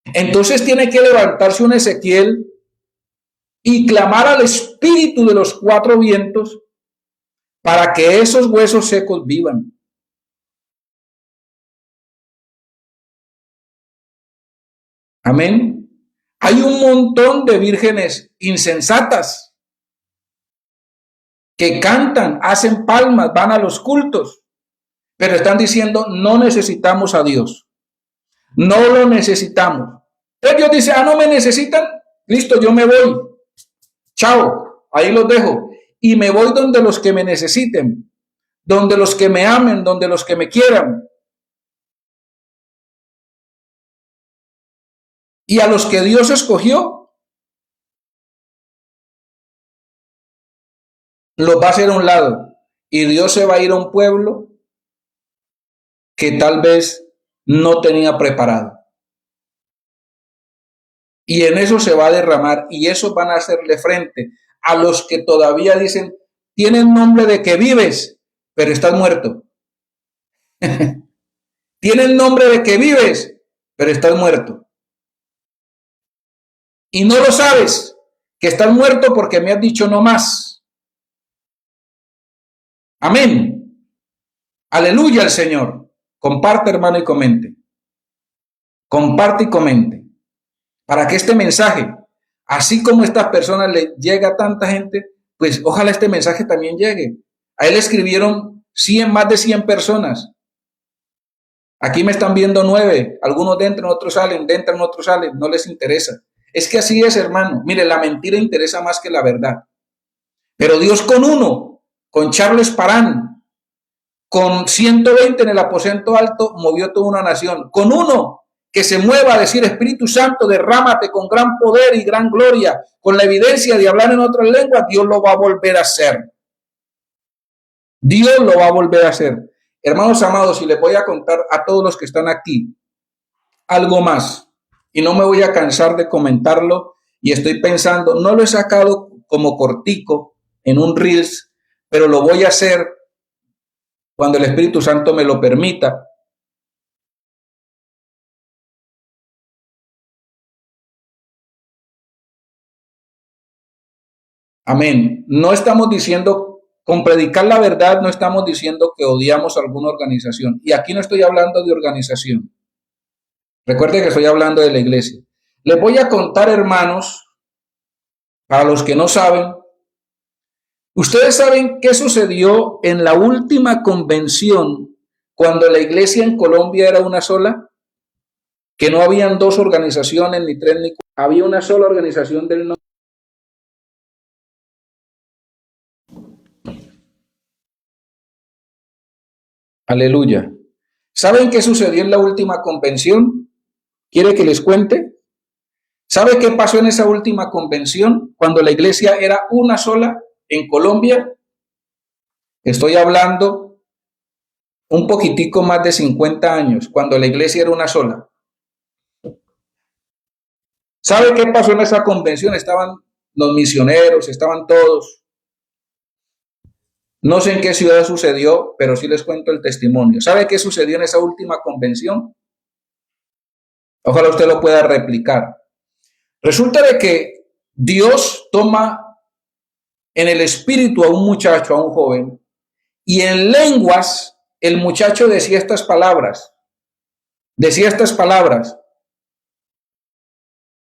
Entonces tiene que levantarse un Ezequiel y clamar al espíritu de los 4 vientos para que esos huesos secos vivan. Amén. Hay un montón de vírgenes insensatas que cantan, hacen palmas, van a los cultos, pero están diciendo, no necesitamos a Dios. No lo necesitamos. Entonces Dios dice, no me necesitan, listo, yo me voy. Chao, ahí los dejo. Y me voy donde los que me necesiten, donde los que me amen, donde los que me quieran. Y a los que Dios escogió, los va a hacer a un lado. Y Dios se va a ir a un pueblo que tal vez no tenía preparado. Y en eso se va a derramar, y esos van a hacerle frente a los que todavía dicen, tienen nombre de que vives, pero estás muerto. Tienen nombre de que vives, pero estás muerto. Y no lo sabes, que estás muerto porque me has dicho no más. Amén. Aleluya al Señor. Comparte, hermano, y comente. Comparte y comente. Para que este mensaje, así como a estas personas le llega a tanta gente, pues ojalá este mensaje también llegue. A él escribieron más de 100 personas. Aquí me están viendo 9. Algunos entran, otros salen, entran, otros salen. No les interesa. Es que así es, hermano. Mire, la mentira interesa más que la verdad. Pero Dios con uno, con Charles Parán, con 120 en el aposento alto, movió toda una nación. Con uno que se mueva a decir, Espíritu Santo, derrámate con gran poder y gran gloria, con la evidencia de hablar en otras lenguas, Dios lo va a volver a hacer. Dios lo va a volver a hacer. Hermanos amados, y les voy a contar a todos los que están aquí algo más, y no me voy a cansar de comentarlo, y estoy pensando, no lo he sacado como cortico en un Reels, pero lo voy a hacer cuando el Espíritu Santo me lo permita. Amén. No estamos diciendo, con predicar la verdad, no estamos diciendo que odiamos a alguna organización. Y aquí no estoy hablando de organización. Recuerde que estoy hablando de la iglesia. Les voy a contar, hermanos, para los que no saben, ustedes saben qué sucedió en la última convención cuando la iglesia en Colombia era una sola, que no habían dos organizaciones, ni tres, ni cuatro, había una sola organización del norte. Aleluya. ¿Saben qué sucedió en la última convención? ¿Quiere que les cuente? ¿Sabe qué pasó en esa última convención cuando la iglesia era una sola en Colombia? Estoy hablando un poquitico más de 50 años, cuando la iglesia era una sola. ¿Sabe qué pasó en esa convención? Estaban los misioneros, estaban todos. No sé en qué ciudad sucedió, pero sí les cuento el testimonio. ¿Sabe qué sucedió en esa última convención? Ojalá usted lo pueda replicar. Resulta de que Dios toma en el espíritu a un muchacho, a un joven, y en lenguas el muchacho decía estas palabras. Decía estas palabras.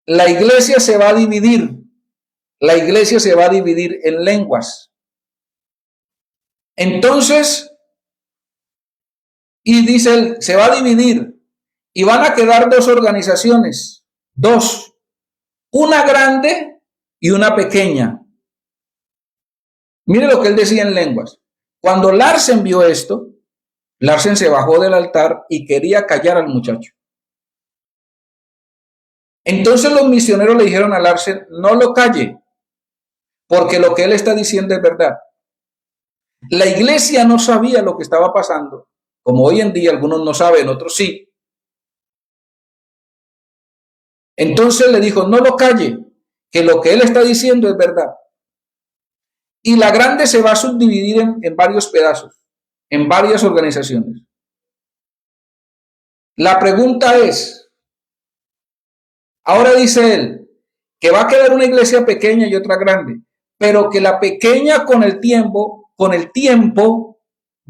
La iglesia se va a dividir. La iglesia se va a dividir en lenguas. Entonces, y dice él, se va a dividir y van a quedar dos organizaciones. Dos. Una grande y una pequeña. Mire lo que él decía en lenguas. Cuando Larsen vio esto, Larsen se bajó del altar y quería callar al muchacho. Entonces los misioneros le dijeron a Larsen, no lo calle, porque lo que él está diciendo es verdad. La iglesia no sabía lo que estaba pasando, como hoy en día algunos no saben, otros sí. Entonces le dijo, no lo calle, que lo que él está diciendo es verdad. Y la grande se va a subdividir en varios pedazos, en varias organizaciones. La pregunta es, ahora dice él, que va a quedar una iglesia pequeña y otra grande, pero que la pequeña con el tiempo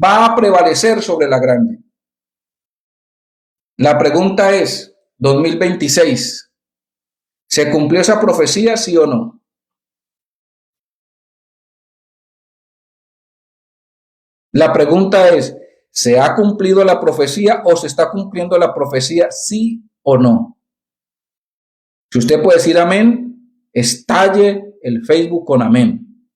va a prevalecer sobre la grande. La pregunta es, 2026, ¿Se cumplió esa profecía, sí o no? La pregunta es, ¿se ha cumplido la profecía o se está cumpliendo la profecía, sí o no? Si usted puede decir amén, estalle el Facebook con amén.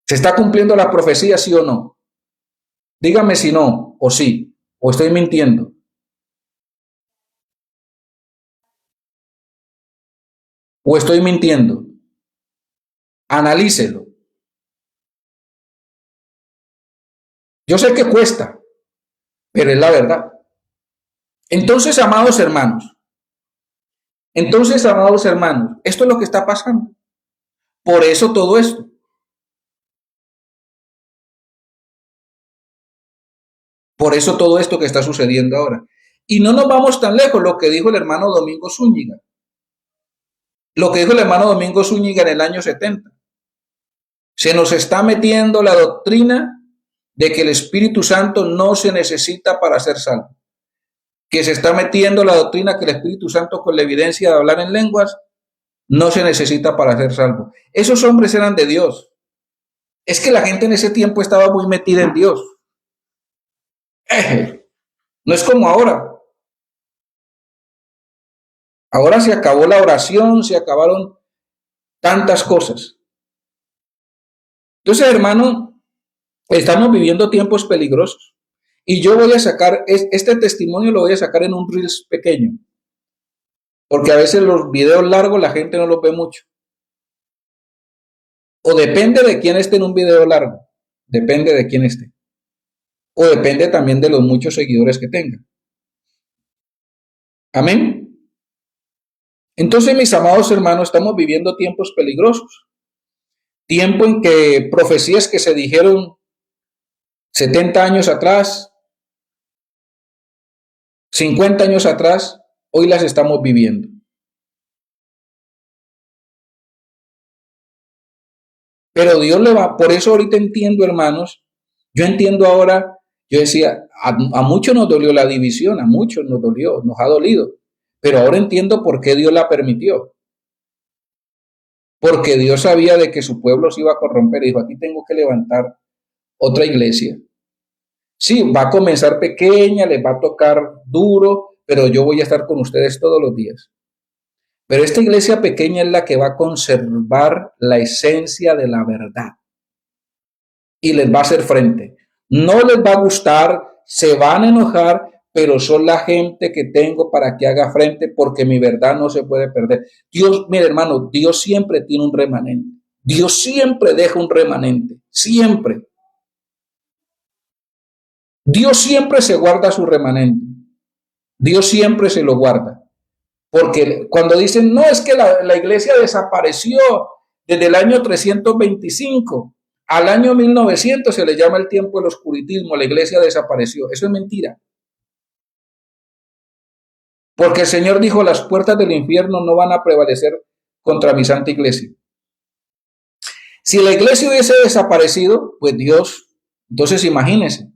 ¿Se está cumpliendo la profecía, sí o no? Dígame si no o sí, o estoy mintiendo. O estoy mintiendo. Analícelo. Yo sé que cuesta, pero es la verdad. Entonces, amados hermanos, esto es lo que está pasando. Por eso todo esto. Por eso todo esto que está sucediendo ahora. Y no nos vamos tan lejos, lo que dijo el hermano Domingo Zúñiga. Lo que dijo el hermano Domingo Zúñiga en el año 70. Se nos está metiendo la doctrina de que el Espíritu Santo no se necesita para ser salvo. Que se está metiendo la doctrina que el Espíritu Santo, con la evidencia de hablar en lenguas, no se necesita para ser salvo. Esos hombres eran de Dios. Es que la gente en ese tiempo estaba muy metida en Dios. No es como ahora. Ahora se acabó la oración, se acabaron tantas cosas. Entonces, hermano, estamos viviendo tiempos peligrosos. Y yo voy a sacar, este testimonio lo voy a sacar en un Reels pequeño. Porque a veces los videos largos la gente no los ve mucho. O depende de quién esté en un video largo. Depende de quién esté. O depende también de los muchos seguidores que tenga. Amén. Entonces, mis amados hermanos, estamos viviendo tiempos peligrosos. Tiempo en que profecías que se dijeron 70 años atrás, 50 años atrás, hoy las estamos viviendo. Pero Dios le va, por eso ahorita entiendo, hermanos, yo entiendo ahora, yo decía, a muchos nos dolió la división, a muchos nos dolió, nos ha dolido, pero ahora entiendo por qué Dios la permitió. Porque Dios sabía de que su pueblo se iba a corromper y dijo, aquí tengo que levantar otra iglesia. Sí, va a comenzar pequeña, les va a tocar duro, pero yo voy a estar con ustedes todos los días. Pero esta iglesia pequeña es la que va a conservar la esencia de la verdad y les va a hacer frente. No les va a gustar, se van a enojar, pero son la gente que tengo para que haga frente porque mi verdad no se puede perder. Dios, mire hermano, Dios siempre tiene un remanente. Dios siempre deja un remanente, siempre. Dios siempre se guarda su remanente. Dios siempre se lo guarda. Porque cuando dicen, no, es que la iglesia desapareció desde el año 325 al año 1900, se le llama el tiempo del oscurantismo, la iglesia desapareció. Eso es mentira. Porque el Señor dijo, las puertas del infierno no van a prevalecer contra mi santa iglesia. Si la iglesia hubiese desaparecido, pues Dios, entonces imagínense.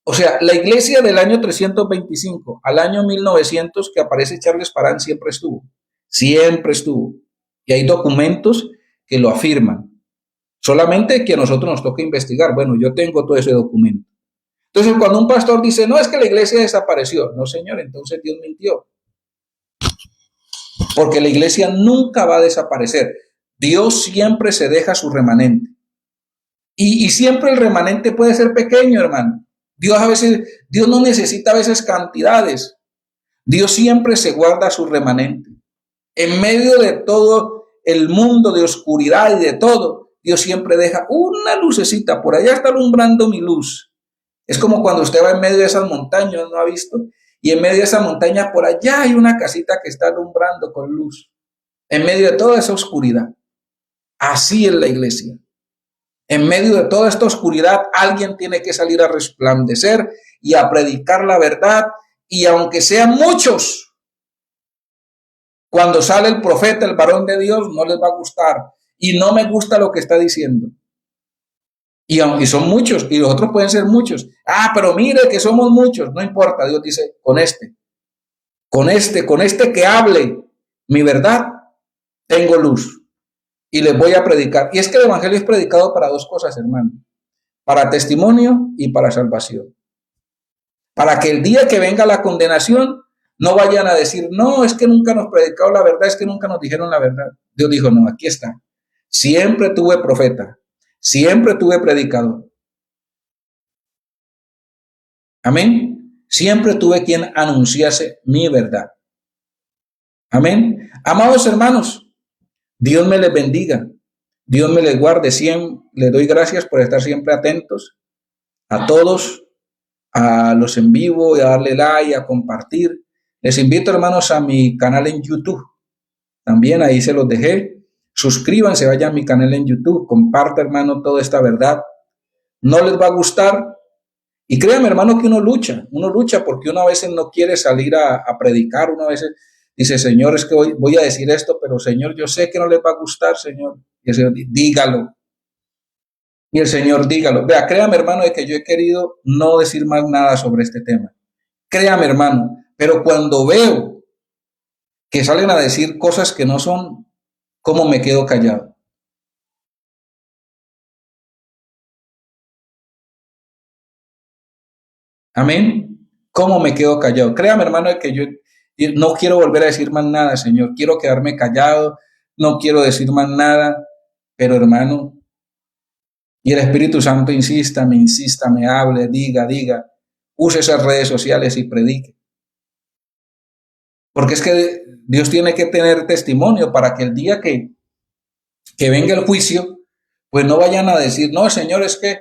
O sea, la iglesia del año 325 al año 1900 que aparece Charles Parham siempre estuvo. Siempre estuvo. Y hay documentos que lo afirman. Solamente que a nosotros nos toca investigar. Bueno, yo tengo todo ese documento. Entonces, cuando un pastor dice, no, es que la iglesia desapareció. No, señor, entonces Dios mintió. Porque la iglesia nunca va a desaparecer. Dios siempre se deja su remanente. Y siempre el remanente puede ser pequeño, hermano. Dios no necesita a veces cantidades. Dios siempre se guarda su remanente. En medio de todo el mundo de oscuridad y de todo, Dios siempre deja una lucecita. Por allá está alumbrando mi luz. Es como cuando usted va en medio de esas montañas, ¿no ha visto? Y en medio de esa montaña, por allá hay una casita que está alumbrando con luz. En medio de toda esa oscuridad. Así es la iglesia. En medio de toda esta oscuridad, alguien tiene que salir a resplandecer y a predicar la verdad. Y aunque sean muchos, cuando sale el profeta, el varón de Dios, no les va a gustar. Y no me gusta lo que está diciendo. Y son muchos, y los otros pueden ser muchos. Ah, pero mire que somos muchos. No importa, Dios dice, con este. Con este que hable mi verdad, tengo luz y les voy a predicar. Y es que el evangelio es predicado para dos cosas, hermano: para testimonio y para salvación. Para que el día que venga la condenación no vayan a decir, no, es que nunca nos predicaron la verdad, es que nunca nos dijeron la verdad. Dios dijo, no, aquí está. Siempre tuve profeta, siempre tuve predicador. Amén. Siempre tuve quien anunciase mi verdad. Amén. Amados hermanos, Dios me les bendiga. Dios me les guarde. Siempre les doy gracias por estar siempre atentos a todos, a los en vivo, y a darle like, a compartir. Les invito, hermanos, a mi canal en YouTube. También ahí se los dejé. Suscríbanse, vayan a mi canal en YouTube. Comparte, hermano, toda esta verdad. No les va a gustar. Y créanme, hermano, que uno lucha porque uno a veces no quiere salir a predicar, uno a veces dice, Señor, es que hoy voy a decir esto, pero Señor, yo sé que no les va a gustar, Señor. Y el Señor, dígalo. Y el Señor, dígalo. Vea, créame, hermano, de que yo he querido no decir más nada sobre este tema. Créame, hermano, pero cuando veo que salen a decir cosas que no son, ¿cómo me quedo callado? Amén. ¿Cómo me quedo callado? Créame, hermano, de que yo no quiero volver a decir más nada, Señor. Quiero quedarme callado, no quiero decir más nada, pero hermano, y el Espíritu Santo insista, me hable, diga, use esas redes sociales y predique. Porque es que Dios tiene que tener testimonio para que el día que venga el juicio, pues no vayan a decir, no, Señor, es que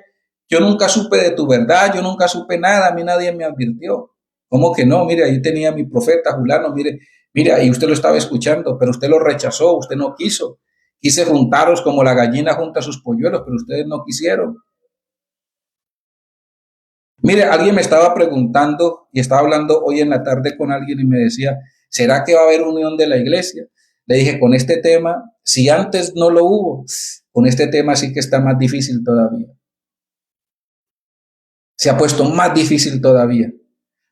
yo nunca supe de tu verdad, yo nunca supe nada, a mí nadie me advirtió. ¿Cómo que no? Mire, ahí tenía mi profeta Julano, mire, ahí usted lo estaba escuchando, pero usted lo rechazó, usted no quiso. Quise juntaros como la gallina junta sus polluelos, pero ustedes no quisieron. Mire, alguien me estaba preguntando y estaba hablando hoy en la tarde con alguien y me decía, ¿será que va a haber unión de la iglesia? Le dije, con este tema, si antes no lo hubo, con este tema sí que está más difícil todavía. Se ha puesto más difícil todavía.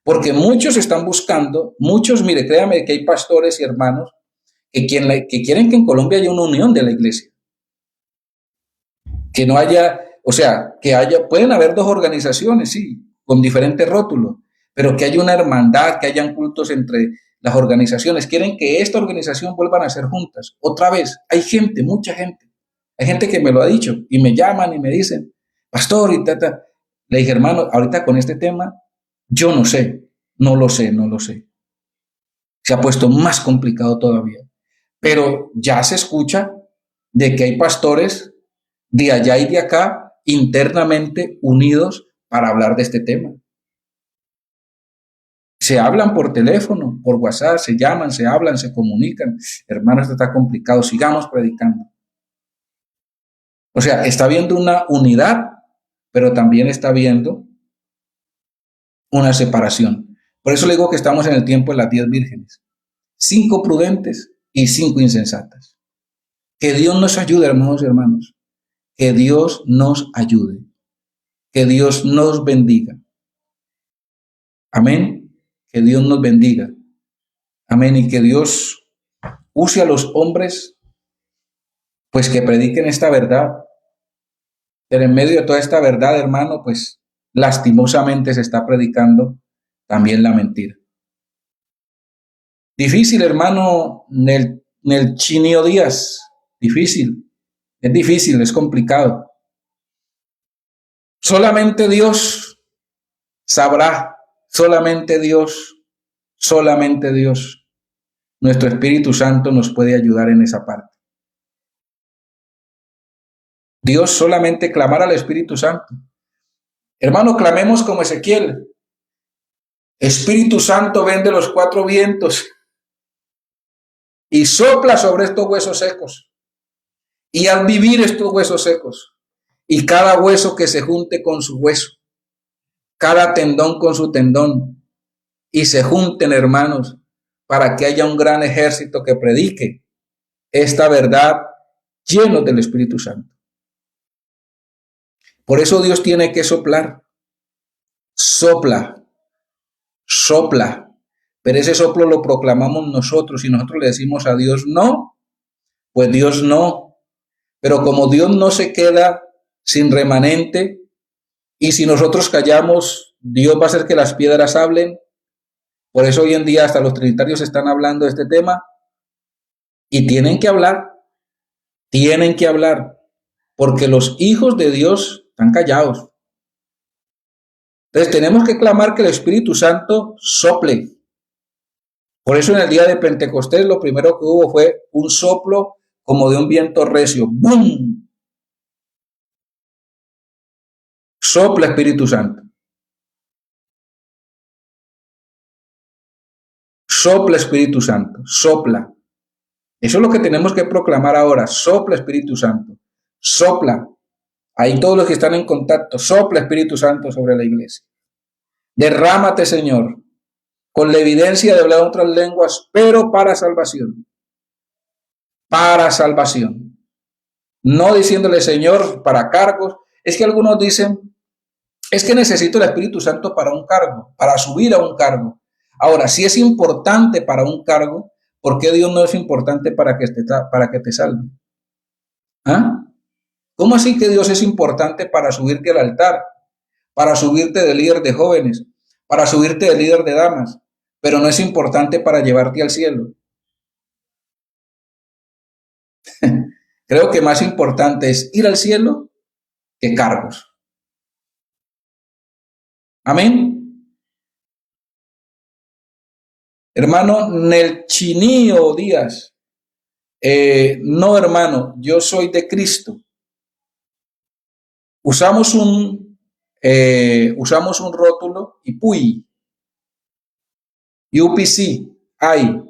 Porque muchos están buscando, mire, créame que hay pastores y hermanos que quieren que en Colombia haya una unión de la iglesia. Que no haya, o sea, pueden haber dos organizaciones, sí, con diferentes rótulos, pero que haya una hermandad, que hayan cultos entre las organizaciones. Quieren que esta organización vuelvan a ser juntas. Otra vez, hay gente, mucha gente. Hay gente que me lo ha dicho y me llaman y me dicen, pastor, y tata. Le dije, hermano, ahorita con este tema, yo no sé, no lo sé. Se ha puesto más complicado todavía. Pero ya se escucha de que hay pastores de allá y de acá internamente unidos para hablar de este tema. Se hablan por teléfono, por WhatsApp, se llaman, se hablan, se comunican. Hermano, esto está complicado, sigamos predicando. O sea, está habiendo una unidad, pero también está habiendo una separación. Por eso le digo que estamos en el tiempo de las 10 vírgenes. 5 prudentes y 5 insensatas. Que Dios nos ayude, hermanos y hermanos. Que Dios nos ayude. Que Dios nos bendiga. Amén. Que Dios nos bendiga. Amén. Y que Dios use a los hombres, pues que prediquen esta verdad. Pero en medio de toda esta verdad, hermano, pues lastimosamente se está predicando también la mentira. Difícil, hermano, Nel Chinio Díaz. Difícil. Es difícil, es complicado. Solamente Dios sabrá, solamente Dios, nuestro Espíritu Santo nos puede ayudar en esa parte. Dios solamente clamar al Espíritu Santo. Hermano, clamemos como Ezequiel. Espíritu Santo, ven de los 4 vientos y sopla sobre estos huesos secos y haz vivir estos huesos secos y cada hueso que se junte con su hueso, cada tendón con su tendón y se junten, hermanos, para que haya un gran ejército que predique esta verdad lleno del Espíritu Santo. Por eso Dios tiene que soplar. Sopla. pero ese soplo lo proclamamos nosotros y nosotros le decimos a Dios no, pues Dios no. Pero como Dios no se queda sin remanente y si nosotros callamos, Dios va a hacer que las piedras hablen. Por eso hoy en día hasta los trinitarios están hablando de este tema y tienen que hablar, porque los hijos de Dios están callados. Entonces tenemos que clamar que el Espíritu Santo sople. Por eso en el día de Pentecostés lo primero que hubo fue un soplo como de un viento recio. ¡Bum! Sopla, Espíritu Santo. Sopla, Espíritu Santo. Sopla. Eso es lo que tenemos que proclamar ahora. Sopla, Espíritu Santo. Sopla. Ahí todos los que están en contacto. Sopla, Espíritu Santo, sobre la iglesia. Derrámate, Señor, con la evidencia de hablar otras lenguas, pero para salvación. Para salvación. No diciéndole, Señor, para cargos. Es que algunos dicen, es que necesito el Espíritu Santo para un cargo, para subir a un cargo. Ahora, si es importante para un cargo, ¿por qué Dios no es importante para que te salve? ¿Ah? ¿Cómo así que Dios es importante para subirte al altar, para subirte de líder de jóvenes, para subirte de líder de damas, pero no es importante para llevarte al cielo? Creo que más importante es ir al cielo que cargos. Amén. Hermano Nelchinio Díaz, no hermano, yo soy de Cristo. Usamos un rótulo IPUI, UPC, hay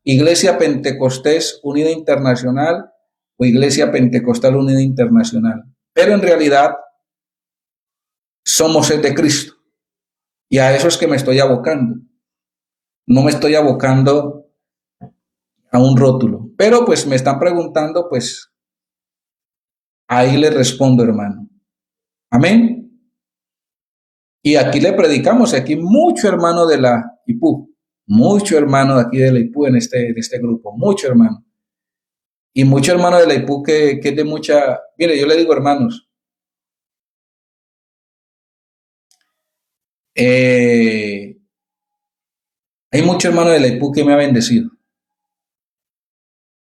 Iglesia Pentecostés Unida Internacional o Iglesia Pentecostal Unida Internacional, pero en realidad somos de Cristo y a eso es que me estoy abocando. No me estoy abocando a un rótulo, pero pues me están preguntando, pues ahí les respondo, hermano. Amén. Y aquí le predicamos, aquí mucho hermano de la IPU, mucho hermano de aquí de la IPU en este grupo, mucho hermano. Y mucho hermano de la IPU que es de mucha, mire, yo le digo hermanos, hay mucho hermano de la IPU que me ha bendecido.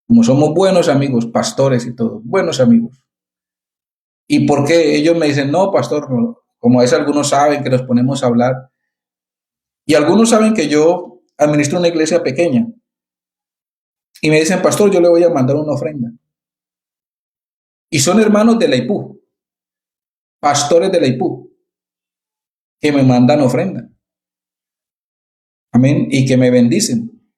Como somos buenos amigos, pastores y todo, buenos amigos. ¿Y por qué? Ellos me dicen, no, pastor, no. Como es, algunos saben que nos ponemos a hablar. Y algunos saben que yo administro una iglesia pequeña. Y me dicen, pastor, yo le voy a mandar una ofrenda. Y son hermanos de la IPU, pastores de la IPU, que me mandan ofrenda. Amén. Y que me bendicen.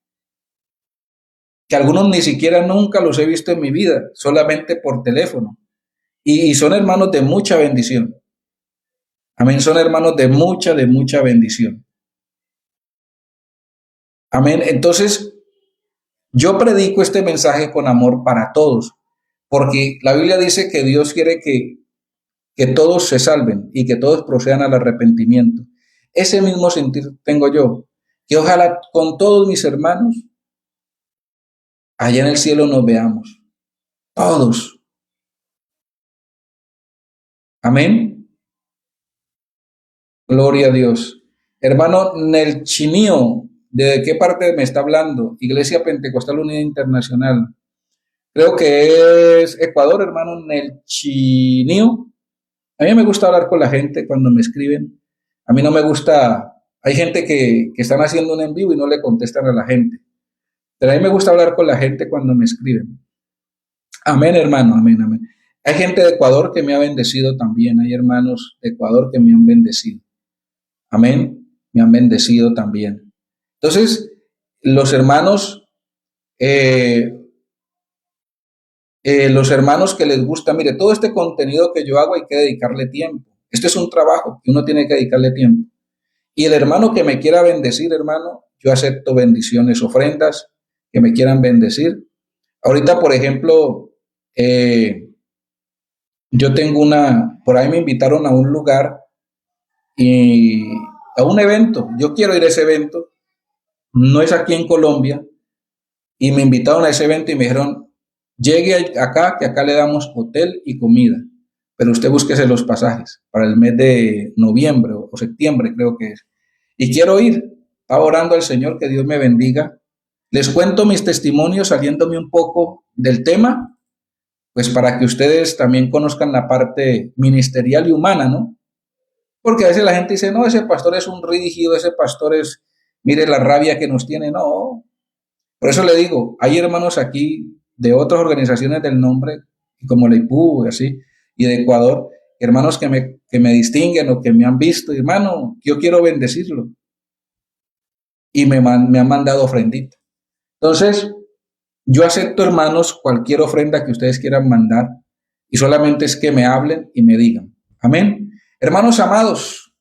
Que algunos ni siquiera nunca los he visto en mi vida, solamente por teléfono. Y son hermanos de mucha bendición. Amén. Son hermanos de mucha bendición. Amén. Entonces, yo predico este mensaje con amor para todos, porque la Biblia dice que Dios quiere que todos se salven y que todos procedan al arrepentimiento. Ese mismo sentir tengo yo, que ojalá con todos mis hermanos allá en el cielo nos veamos, todos. Amén. Gloria a Dios. Hermano Nelchinio, ¿de qué parte me está hablando? Iglesia Pentecostal Unida Internacional. Creo que es Ecuador, hermano Nelchinio. A mí me gusta hablar con la gente cuando me escriben. A mí no me gusta, hay gente que están haciendo un en vivo y no le contestan a la gente. Pero a mí me gusta hablar con la gente cuando me escriben. Amén, hermano, amén, amén. Hay gente de Ecuador que me ha bendecido también. Hay hermanos de Ecuador que me han bendecido. Amén, me han bendecido también. Entonces, los hermanos que les gusta, mire, todo este contenido que yo hago hay que dedicarle tiempo. Este es un trabajo que uno tiene que dedicarle tiempo. Y el hermano que me quiera bendecir, hermano, yo acepto bendiciones, ofrendas que me quieran bendecir. Ahorita, por ejemplo, yo tengo por ahí me invitaron a un lugar y a un evento. Yo quiero ir a ese evento no es aquí en Colombia, y me invitaron a ese evento y me dijeron, llegue acá, que acá le damos hotel y comida, pero usted búsquese los pasajes para el mes de noviembre o septiembre, creo que es. Y quiero ir, estaba orando al Señor, que Dios me bendiga. Les cuento mis testimonios saliéndome un poco del tema, pues para que ustedes también conozcan la parte ministerial y humana, ¿no? Porque a veces la gente dice, no, ese pastor es un rígido, ese pastor es, mire la rabia que nos tiene. No, por eso le digo, hay hermanos aquí de otras organizaciones del nombre, como la IPU y así, y de Ecuador, hermanos que me distinguen o que me han visto, hermano, yo quiero bendecirlo. Y me han mandado ofrendita. Entonces, yo acepto, hermanos, cualquier ofrenda que ustedes quieran mandar, y solamente es que me hablen y me digan. Amén. Hermanos amados,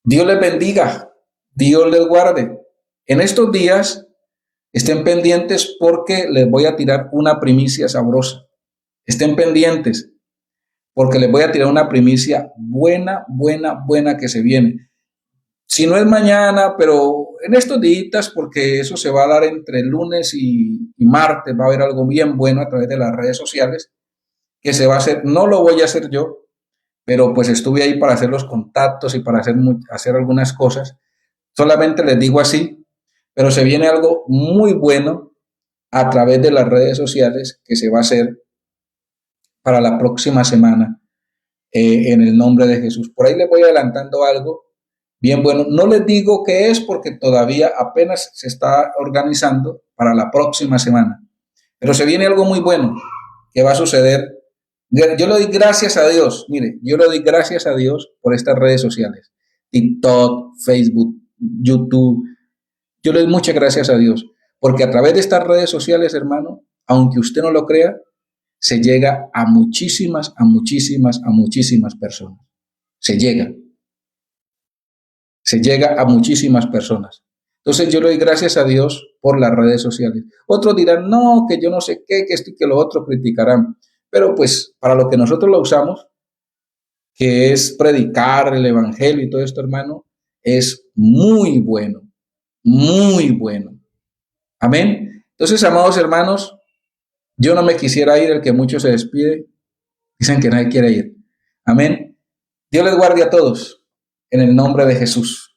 Dios les bendiga, Dios les guarde. En estos días estén pendientes porque les voy a tirar una primicia sabrosa. Estén pendientes porque les voy a tirar una primicia buena, buena, buena que se viene. Si no es mañana, pero en estos días, porque eso se va a dar entre lunes y martes, va a haber algo bien bueno a través de las redes sociales que se va a hacer. No lo voy a hacer yo, pero pues estuve ahí para hacer los contactos y para hacer algunas cosas. Solamente les digo así, pero se viene algo muy bueno a través de las redes sociales que se va a hacer para la próxima semana en el nombre de Jesús. Por ahí les voy adelantando algo bien bueno. No les digo qué es porque todavía apenas se está organizando para la próxima semana, pero se viene algo muy bueno que va a suceder. Yo le doy gracias a Dios, mire, yo le doy gracias a Dios por estas redes sociales, TikTok, Facebook, YouTube. Yo le doy muchas gracias a Dios, porque a través de estas redes sociales, hermano, aunque usted no lo crea, se llega a muchísimas, a muchísimas, a muchísimas personas. Se llega a muchísimas personas. Entonces yo le doy gracias a Dios por las redes sociales. Otros dirán, no, que yo no sé qué, que esto y que lo otro criticarán. Pero pues para lo que nosotros lo usamos, que es predicar el evangelio y todo esto, hermano, es muy bueno, muy bueno. Amén. Entonces, amados hermanos, yo no me quisiera ir, el que mucho se despide, dicen que nadie quiere ir. Amén. Dios les guarde a todos en el nombre de Jesús.